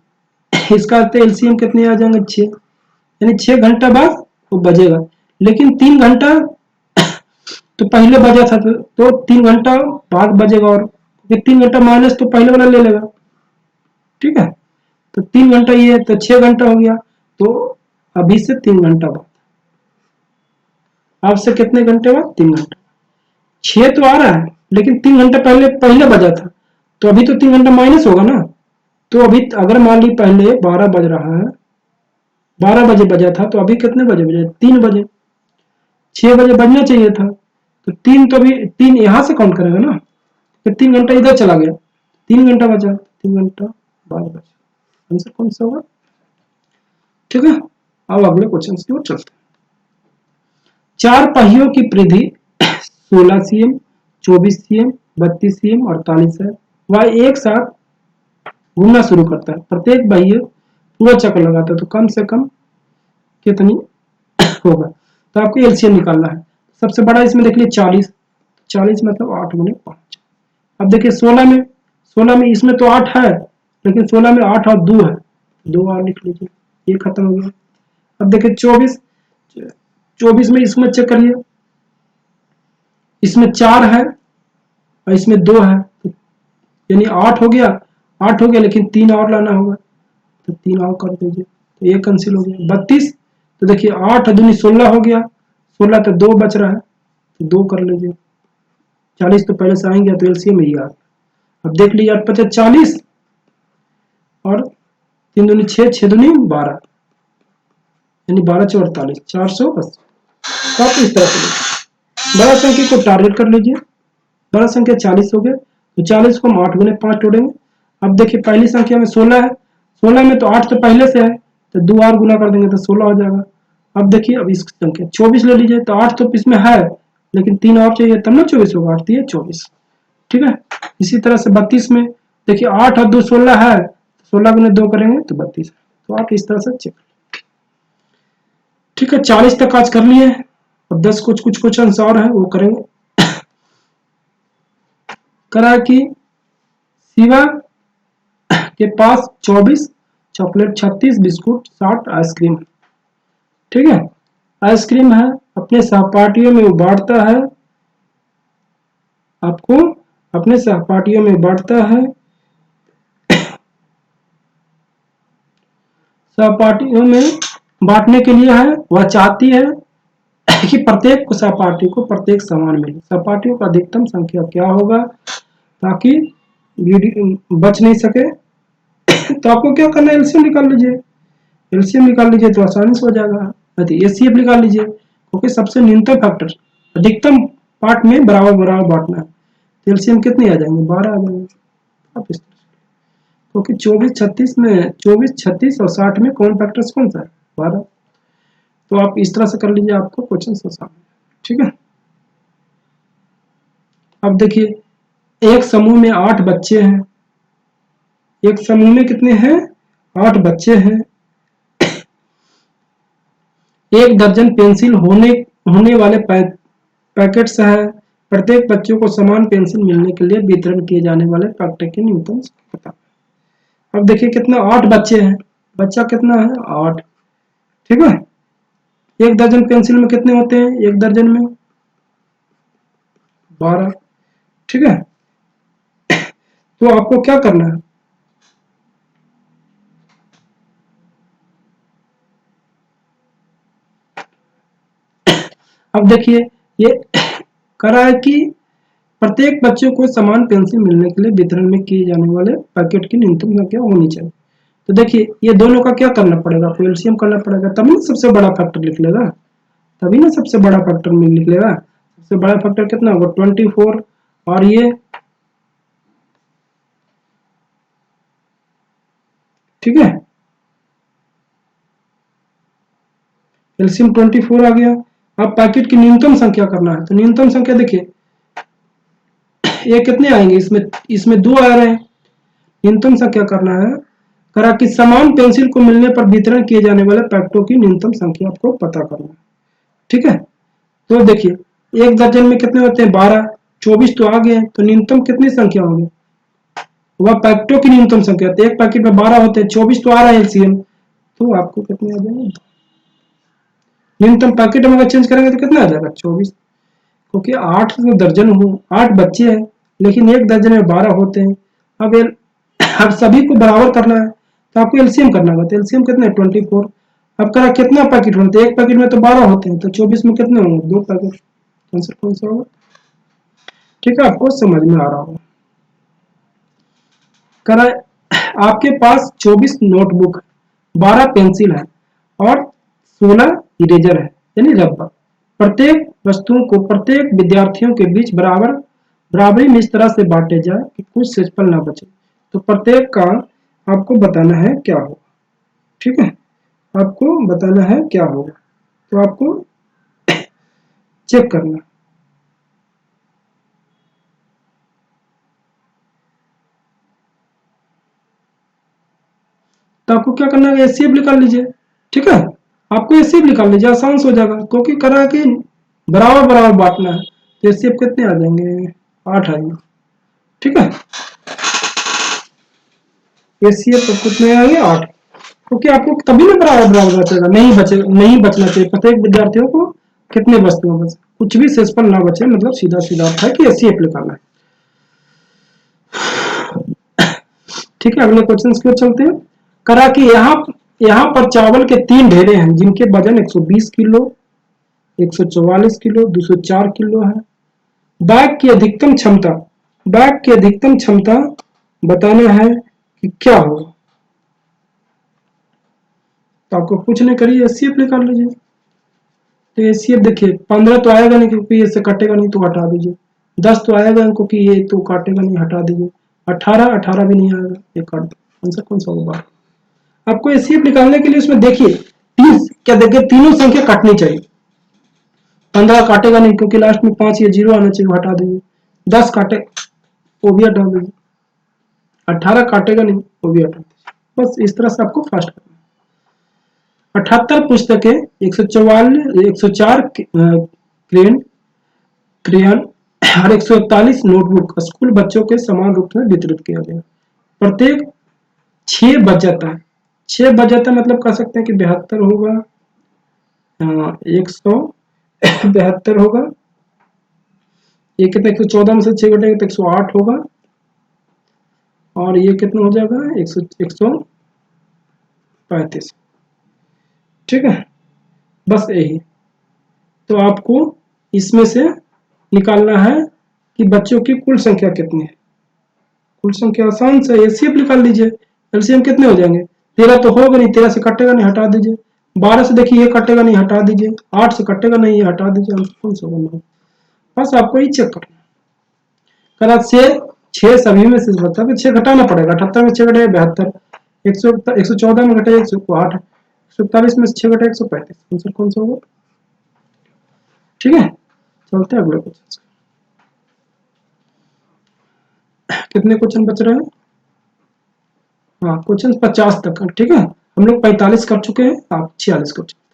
इसका अर्थ एलसीएम कितने आ जाएंगे 6, यानी 6 घंटा बाद वो बजेगा। लेकिन 3 घंटा तो पहले बजा था, तो 3 घंटा बाद बजेगा, और 3 घंटा माइनस तो पहले वाला ले लेगा, ठीक है। तो 3 घंटा ये है, तो 6 घंटा हो गया, तो अभी से 3 घंटा बाद, आपसे कितने घंटे बाद, 3 घंटे, 6 तो आ रहा है, लेकिन 3 घंटा पहले पहले बजा था, तो अभी तो 3 घंटा माइनस होगा ना। तो अभी अगर मान ली पहले 12 बज रहा है, 12 बजे बजा था, तो अभी कितने बजे बजे, 3 बजे, 6 बजे बजना चाहिए था, तो 3, तो अभी 3 यहां से काउंट करेगा ना, फिर 3 घंटा इधर चला गया, 3 घंटा बचा, 3 घंटा बाद बचा, आंसर कौन सा होगा, ठीक है। अब अगले क्वेश्चन की ओर चलते हैं। 4 पहियों की परिधि 16 सीएम, 24 सीएम, 32 सीएम और 48 है, वह एक साथ घूमना शुरू करता है, प्रत्येक पहिए पूरा चक्कर लगाता है, तो कम से कम कितनी होगा। तो आपको एलसीएम निकालना है। सबसे बड़ा इसमें देख लीजिए 40, 40 मतलब 8 गुने 5। अब देखिए 16 में इसमें तो 8 है, लेकिन 16 में 8 और 2 है, 2 और लिख लीजिए, ये खत्म हो गया। अब देखिए 24, 24 में इसमें चेक करिए, इसमें 4 है और इसमें 2 है, यानी 8 हो गया, 8 हो गया, लेकिन 3 और लाना होगा, तो 3 और कर दीजिए, तो ये कैंसिल हो गया। 32, तो देखिए 8 दूनी 16 हो गया, 16 तो 2 बच रहा है, तो 2 कर लीजिए, 40 तो पहले से आएंगे, तो एलसीएम में ही आ गया। अब देख लीजिए 8 पचे 40 और 3 दूनी 6, 6 दूनी 12, यानी 12 चौ 48, 480। तो आप इस तरह से बड़ा संख्या को टारगेट कर लीजिए, बड़ा संख्या 40 हो गया, तो 40 को हम 8 गुने 5 जोड़ेंगे। अब देखिए पहली संख्या में 16 है, 16 में तो 8 तो पहले से है, तो 2 और गुना कर देंगे तो 16 हो जाएगा। अब देखिए अब इस संख्या 24 ले लीजिए, तो 8 तो इसमें है, लेकिन 3 और चाहिए तब ना 24 होगा, 8 3 24, ठीक है। इसी तरह से 32 में देखिए 8 और 2 16 है, 16 गुने 2 करेंगे तो 32, तो आप इस तरह से चेक, ठीक है। 40 तक आज कर लिए, अब 10 कुछ क्वेश्चन और है वो करेंगे। करा कि शिवा के पास 24 चॉकलेट, 36 बिस्कुट, 60 आइसक्रीम, ठीक है। आइसक्रीम है, अपने सहपाठियों में वो बांटता है, आपको अपने सहपाठियों में बांटता है, सहपाठियों में बांटने के लिए है, वह चाहती है कि प्रत्येक सहपाठी को प्रत्येक समान मिले। सहपाठियों का अधिकतम संख्या क्या होगा, ताकि बच नहीं सके। तो आपको क्या करना है, एलसीएम निकाल लीजिए, एलसीएम निकाल लीजिए तो आसानी से हो जाएगा। एचसीएफ निकाल लीजिए, क्योंकि सबसे न्यूनतम फैक्टर अधिकतम पार्ट में बराबर बराबर बांटना है, तो एलसीएम कितने आ जाएंगे, 12 आ जाएंगे। आप इस क्योंकि 24 36 और 60 में कौन फैक्टर्स कौन सा है, 12। तो आप इस तरह से कर लीजिए, आपको क्वेश्चन आसान है, ठीक है। अब देखिए एक समूह में 8 बच्चे हैं, एक समूह में कितने हैं, 8 बच्चे हैं, 1 दर्जन पेंसिल होने वाले पैकेट्स है, प्रत्येक बच्चों को समान पेंसिल मिलने के लिए वितरण किए जाने वाले पैकेट की न्यूनतम संख्या। अब देखिए कितना, 8 बच्चे हैं, बच्चा कितना है 8, ठीक है। 1 दर्जन पेंसिल में कितने होते हैं, 1 दर्जन में 12, ठीक है। तो आपको क्या करना है, अब देखिए ये करा है कि प्रत्येक बच्चे को समान पेंसिल मिलने के लिए वितरण में किए जाने वाले पैकेट की न्यूनतम संख्या होनी चाहिए। तो देखिए ये दोनों का क्या करना पड़ेगा, आपको एलसीएम करना पड़ेगा, तभी ना सबसे बड़ा फैक्टर लिख लेगा, तभी ना सबसे बड़ा फैक्टर में लिख लेगा। सबसे बड़ा फैक्टर कितना होगा 24, और ये ठीक है, एलसीएम 24 आ गया। अब पैकेट की न्यूनतम संख्या करना है, तो न्यूनतम संख्या देखिए ये कितने आएंगे, इसमें 2 आ रहे हैं। न्यूनतम संख्या करना है, करा कि समान पेंसिल को मिलने पर वितरण किए जाने वाले पैकेटों की न्यूनतम संख्या आपको पता करना है। ठीक है, तो देखिए एक दर्जन में कितने होते हैं 12, 24 तो आ गए, तो न्यूनतम कितनी संख्या होगी, वह पैकेटों की न्यूनतम संख्या, तो एक पैकेट में 12 होते हैं, 24 तो आ रहा है एलसीएम, तो आपको कितने आ जाएंगे, न्यूनतम पैकेट में अगर चेंज करेंगे तो कितना आ जाएगा 24, क्योंकि 8 दर्जन हो, 8 बच्चे हैं, लेकिन एक दर्जन में 12 होते हैं। अब सभी को बराबर करना है, तो आपको एलसीएम करना होगा, तो एलसीएम कितना है 24। अब करा कितना पैकेट होते हैं, एक पैकेट में तो 12 होते हैं, तो 24 में कितने होंगे 2 पैकेट, आंसर कौन सा होगा। ठीक है, आपको समझ में आ रहा होगा। करा आपके पास 24 नोटबुक, 12 पेंसिल है और 16 इरेजर है, यानी रबर। प्रत्येक वस्तुओं को प्रत्येक विद्यार्थियों के बीच बराबरी में इस तरह से बांटे जाए कि कुछ सेजफल ना बचे। तो प्रत्येक का आपको बताना है क्या होगा। ठीक है, आपको बताना है क्या होगा, तो आपको चेक करना। तो आपको क्या करना है, एचसीएफ निकाल लीजिए। ठीक है, आपको एचसीएफ निकाल लीजिए, आसान से हो जाएगा, क्योंकि करा कि बराबर बराबर बांटना है, तो एचसीएफ कितने आ जाएंगे 8 आएंगे। ठीक है, एचसीएफ तो कितने आएंगे 8, क्योंकि आपको तभी ना बराबर बराबर बचेगा, नहीं बचना चाहिए, प्रत्येक विद्यार्थियों को कितने वस्तुओं बचे, कुछ भी सेजफल ना बचे, मतलब सीधा सीधा अर्थ है कि एचसीएफ निकालना है। ठीक है, अगले क्वेश्चन की ओर चलते हैं। करा कि यहाँ पर चावल के 3 ढेरे हैं जिनके वजन 120 किलो, 144 किलो, 204 किलो है। बैग की अधिकतम क्षमता बताना है कि क्या होगा। तो आपको कुछ नहीं करिए, एचसीएफ निकाल लीजिए। तो एचसीएफ देखिए 15 तो आएगा नहीं, क्योंकि इससे कटेगा नहीं, तो हटा दीजिए। 10 तो आएगा, क्योंकि ये तो काटेगा नहीं, हटा दीजिए। 18 भी नहीं आएगा, ये काट दो। आंसर कौन सा होगा। आपको एचसीएफ निकालने के लिए उसमें देखिए क्या देखिए, तीनों संख्या काटनी चाहिए। 15 काटेगा नहीं, क्योंकि लास्ट में 5 या 0 आना चाहिए, हटा दीजिए। 10 काटे, वो भी हटा दीजिए। 18 काटेगा नहीं, वो भी हटा दीजिए। बस इस तरह से आपको फास्ट करना है। 78 पुस्तकें, 104 क्रेयन और 141 नोटबुक स्कूल बच्चों के समान रूप में वितरित किया गया। प्रत्येक 6 बच जाता है, 6 बच जाता है, मतलब कह सकते हैं कि 72 होगा, 172 होगा, ये कितना 114 में से 6 घटेगा तो 108 होगा, और ये कितना हो जाएगा 135। ठीक है, बस यही। तो आपको इसमें से निकालना है कि बच्चों की कुल संख्या कितनी है। कुल संख्या आसान से एचसीएफ निकाल लीजिए। एलसीएम कितने हो जाएंगे, 13 तो होगा नहीं, 13 से कटेगा नहीं, हटा दीजिए। 12 से देखिए ये कटेगा नहीं, हटा दीजिए। 8 से कटेगा नहीं, ये हटा दीजिए। कौन सा बनना, बस आपको ही चेक करना। कल आज से 6 सभी में से बता कि 6 घटाना पड़ेगा। 78 में 6 घटेगा 72, 114 में घटेगा 108, 141 में 6 घटेगा 135। आंसर कौन सा होगा। ठीक है, चलते हैं अगले क्वेश्चन। कितने क्वेश्चन बच रहे हैं, हाँ क्वेश्चन 50 तक। ठीक है, हम लोग 45 कर चुके हैं, आप 46 कर चुके हैं।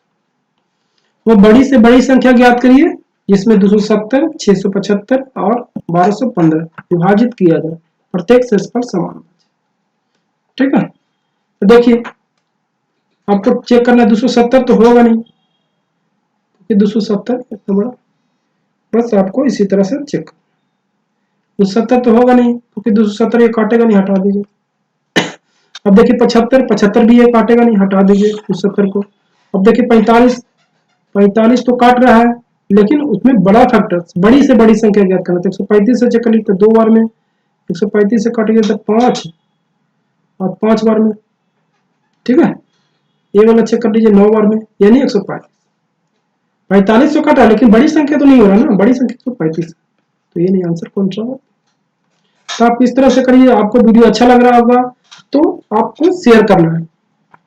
वो बड़ी से बड़ी संख्या ज्ञात करिए जिसमें 270, 675 और 1215 विभाजित किया जाए, प्रत्येक शेषफल समान। ठीक है, तो देखिए आपको चेक करना है, 270 तो होगा नहीं, क्योंकि 270 इतना बड़ा, बस आपको इसी तरह से चेक। 270 तो होगा नहीं, क्योंकि 270 ये काटेगा नहीं, हटा दीजिए। अब देखिए 75 भी ये काटेगा नहीं, हटा दीजिए 270 को। अब देखिए 45 तो काट रहा है, लेकिन उसमें बड़ा फैक्टर, बड़ी से बड़ी संख्या ज्ञात करना। तो 135 से चेक कर लीजिए तो 2 बार में, 135 से कट गया तो 5 और 5 बार में, ठीक है। ये वाला चेक कर लीजिए 9 बार में, यानी 135। 45 तो कटा, लेकिन बड़ी संख्या तो नहीं हो रहा ना, बड़ी संख्या 135, तो ये नहीं आंसर कौन सा होगा। तो आप इस तरह से करिए। आपको वीडियो अच्छा लग रहा होगा तो आपको शेयर करना है,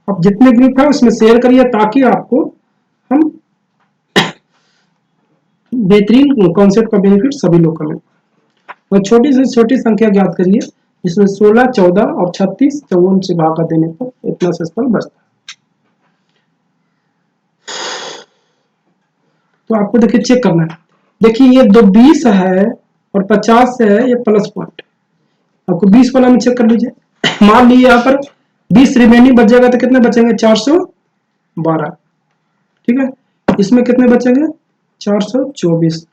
आप जितने ग्रुप है उसमें शेयर करिए, ताकि आपको हम बेहतरीन कॉन्सेप्ट का बेनिफिट सभी लोग को मिले। और छोटी से छोटी संख्या ज्ञात करिए, जिसमें 16, 14 और 36, 54 से भागा देने पर इतना सेशफल बचता है। तो आपको देखिए चेक करना है। देखिए ये 20 है और 50 है, ये प्लस पॉइंट। आपको 20 वाला में चेक कर लीजिए। मान लीजिए यहाँ पर 20 रिमेनिंग बच जाएगा तो कितने बचेंगे, 412, ठीक है। इसमें कितने बचेंगे, 424,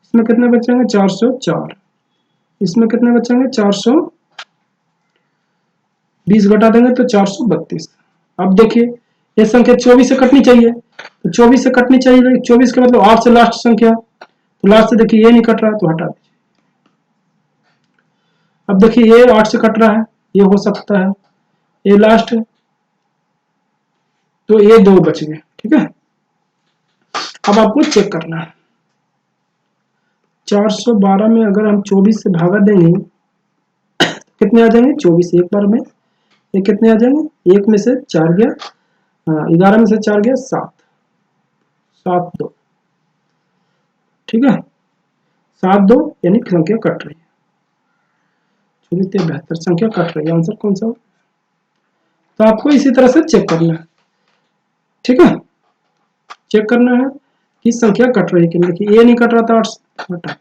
इसमें कितने बचेंगे, 404, इसमें कितने बचेंगे, 420 घटा देंगे तो 432। अब देखिए ये संख्या 24 से कटनी चाहिए, तो 24 से कटनी चाहिए, 24 का मतलब 8 से लास्ट संख्या, तो लास्ट से देखिए ये नहीं कट रहा तो हटा दीजिए। अब देखिए ये 8 से कट रहा है, ये हो सकता है, ये लास्ट है, तो ये 2 बच गए, ठीक है। अब आपको चेक करना है, 412 में अगर हम 24 से भागा देंगे कितने आ जाएंगे, 24 एक बार में, ये कितने आ जाएंगे, एक में से 4 गया, हाँ 11 में से 4 गया 7, 7 2, ठीक है। 7 2 यानी संख्या कट रही है, 24 से 72 संख्या कट रही है, आंसर कौन सा हो। तो आपको इसी तरह से चेक करना है, ठीक है। चेक करना है कि संख्या कट रही है कि नहीं। देखिए ये नहीं कट रहा था, 8 हटा,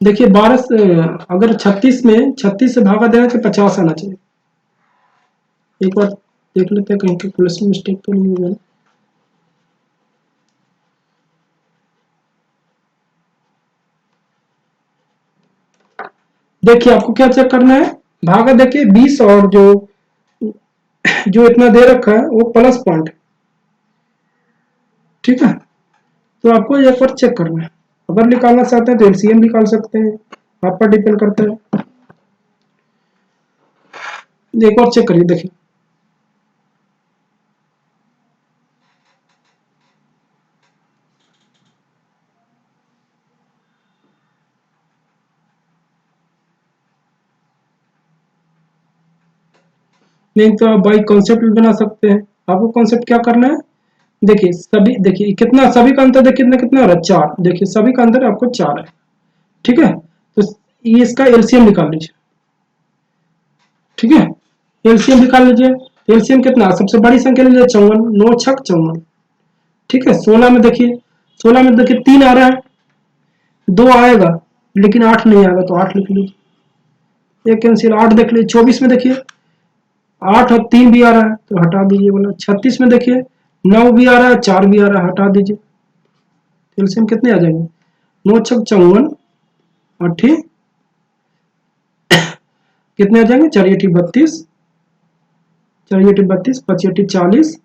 देखिए 12 से अगर 36 में 36 से भागा देना तो 50 आना चाहिए। एक बार देख लेते हैं कहीं कैलकुलेशन मिस्टेक तो नहीं होगा। देखिए आपको क्या चेक करना है, भागा देखिए 20 और जो जो इतना दे रखा है वो प्लस पॉइंट, ठीक है। तो आपको एक बार चेक करना है, अगर निकालना चाहते हैं तो एलसीएम निकाल सकते हैं, आप पर डिपेंड करता है। एक बार चेक करिए, देखिए नहीं तो आप बाई कॉन्सेप्ट भी बना सकते हैं। आपको कॉन्सेप्ट क्या करना है, देखिए सभी, देखिए कितना सभी का अंतर, देखिए कितना कितना हो रहा है, 4, देखिए सभी का अंतर आपको 4 है, ठीक है। तो ये इसका एलसीएम निकाल लीजिए, ठीक है। एलसीएम निकाल लीजिए, एलसीएम कितना, सबसे बड़ी संख्या लीजिए 54, 9 छक 54, ठीक है। 16 में देखिए, 16 में देखिए 3 आ रहा है, 2 आएगा लेकिन 8 नहीं आएगा, तो 8 लिख लीजिए, एक कैंसिल 8 देख लीजिए। 24 में देखिए 8 और 3 भी आ रहा है तो हटा दीजिए बोला। 36 में देखिए 9 भी आ रहा है, 4 भी आ रहा है, हटा दीजिए। एलसीएम कितने आ जाएंगे, 9 छक 54 और ठीक कितने आ जाएंगे, 4 8 32, 4 8 32, 5 8 40,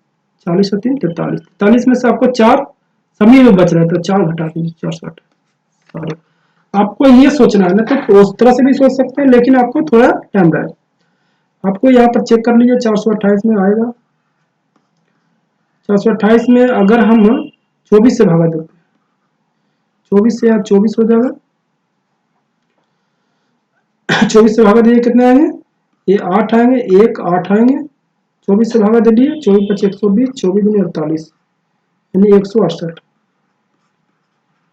40 और 3 43, 43 में से आपको 4 सभी में बच रहा है तो 4 घटा दीजिए, 64। सॉरी, आपको ये सोचना है ना, तो उस तरह से भी सोच सकते हैं, लेकिन आपको थोड़ा टाइम लगेगा। आपको यहाँ पर चेक कर लीजिए, 428 में आएगा, 428 में अगर हम 24 से भागा देते हैं, 24 से यहाँ 24 हो जाएगा, 24 से भागा दीजिए कितने आएंगे, ये 8 आएंगे, 1 8 आएंगे, 24 से भागा दे दिए, 24 5 120, 24 दूनी 48, यानी 168,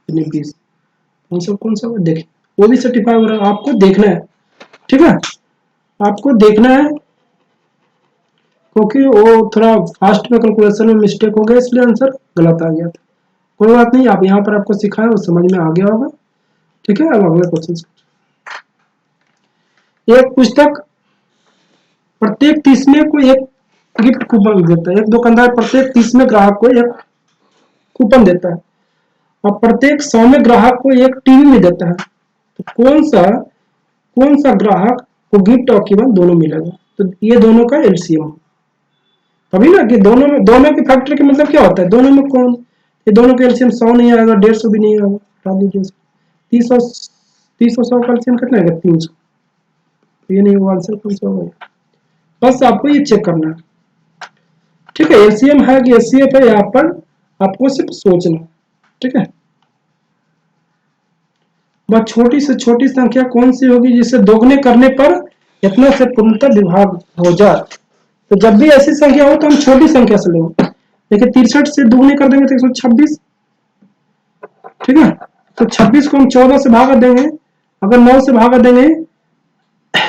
यानी 20। कौन सा देखिए वो भी सर्टिफाई हो रहा है, आपको देखना है, ठीक है। आपको देखना है, क्योंकि वो थोड़ा फास्ट में कैलकुलेशन में मिस्टेक हो गया, इसलिए आंसर गलत आ गया था। कोई बात नहीं, आप यहाँ पर आपको सिखाया वो समझ में आ गया होगा, ठीक है। अब अगला क्वेश्चन, एक पुस्तक प्रत्येक 30वें को एक गिफ्ट कूपन देता है, एक दुकानदार प्रत्येक 30वें ग्राहक को एक कूपन देता है और प्रत्येक 100वें ग्राहक को एक टीवी भी देता है, तो कौन सा ग्राहक को गिफ्ट और कीमत दोनों मिलेगा। तो ये दोनों का एलसीएम, तभी ना कि दोनों के फैक्टर के मतलब क्या होता है, दोनों में कौन, ये दोनों का एलसीएम 100 नहीं आएगा, 150 भी नहीं आएगा, हटा दीजिए 30 और 100 का एलसीएम कितना आएगा, 300, ये नहीं होगा आंसर, 300 होगा। बस आपको ये चेक करना है, ठीक है, एलसीएम है कि एचसीएफ है, यहाँ पर आपको सिर्फ सोचना, ठीक है। वह छोटी से छोटी संख्या कौन सी होगी जिसे दोगुने करने पर इतना से पूर्णतः विभाग हो जाए। तो जब भी ऐसी संख्या हो तो हम छोटी संख्या से लेंगे। देखिए 63 से दोगुने कर देंगे तो 126, ठीक है। तो 26 को हम 14 से भागा देंगे, अगर 9 से भागा देंगे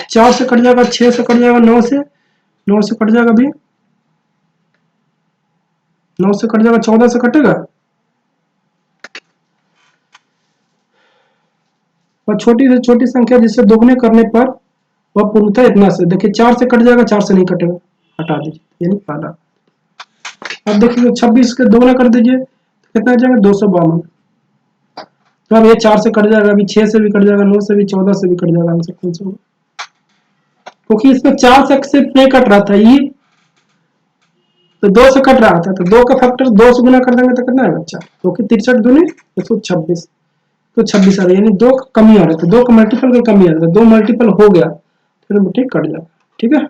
4 से कट जाएगा, 6 से कट जाएगा, 9 से कट जाएगा, भी 9 से कट जाएगा, 14 से कटेगा, और छोटी से छोटी संख्या जिसे दोगुने करने पर वह पूर्णतः इतना से, देखिए 4 से कट जाएगा, 4 से नहीं कटेगा, हटा दीजिए, ये नहीं पहला। अब देखिए 26 के दोगुना कर दीजिए तो कितना आ जाएगा, 252। तो अब ये 4 से कट जाएगा, अभी 6 से भी कट जाएगा, 9 से भी, 14 से भी कट जाएगा, आंसर कौन सा होगा, क्योंकि इसमें 4 से सिर्फ नहीं कट रहा था, ये तो 2 से कट रहा था, तो 2 का फैक्टर 2 से गुना कर देंगे तो कितना आएगा, 4, क्योंकि 63 दूनी 126, तो 26 आ रहा है, यानी 2 का कमी आ रहा था, 2 का मल्टीपल का कमी आ रहा था, 2 मल्टीपल हो गया फिर ठीक कट जाएगा, ठीक है।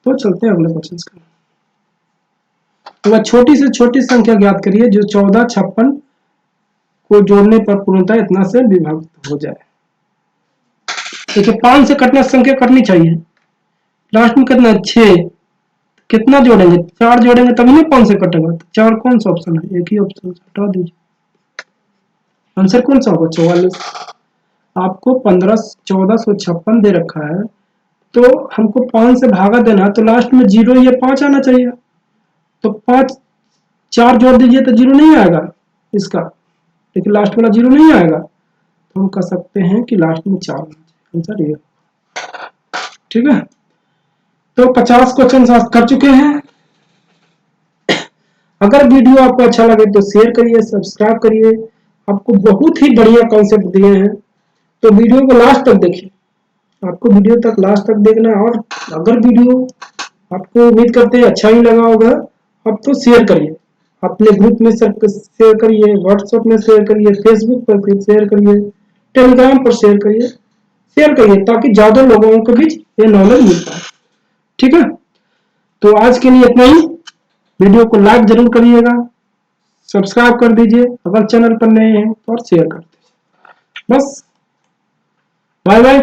तो चलते हैं अगले क्वेश्चन का। तो वह छोटी से छोटी संख्या ज्ञात करिए जो 14, 56 को जोड़ने पर पूर्णतः इतना से विभाजित हो जाए। देखिए 5 से कटना संख्या कटनी चाहिए, लास्ट में कितना 6, कितना जोड़ेंगे, 4 जोड़ेंगे तभी ना 5 से कटेगा, तो 4 कौन सा ऑप्शन है, एक ही ऑप्शन, हटा दीजिए, आंसर कौन सा होगा, 44। आपको 1456 दे रखा है, तो हमको 5 से भागा देना, तो लास्ट में 0 या 5 आना चाहिए, तो 5 4 जोड़ दीजिए तो 0 नहीं आएगा इसका, लेकिन लास्ट वाला 0 नहीं आएगा, तो हम कह सकते हैं कि लास्ट में 4 आंसर ये, ठीक है। तो 50 क्वेश्चन कर चुके हैं। अगर वीडियो आपको अच्छा लगे तो शेयर करिए, सब्सक्राइब करिए, आपको बहुत ही बढ़िया कॉन्सेप्ट दिए हैं, तो वीडियो को लास्ट तक देखिए, आपको वीडियो तक लास्ट तक देखना है, और अगर वीडियो आपको उम्मीद करते हैं अच्छा ही लगा होगा, आप तो शेयर करिए, अपने ग्रुप में शेयर करिए, व्हाट्सएप में शेयर करिए, फेसबुक पर शेयर करिए, टेलीग्राम पर शेयर करिए ताकि ज्यादा लोगों के बीच ये नॉलेज मिल पाए, ठीक है। तो आज के लिए इतना ही, वीडियो को लाइक जरूर करिएगा, सब्सक्राइब कर दीजिए अगर चैनल पर नए हैं, और शेयर कर दीजिए, बस, बाय बाय।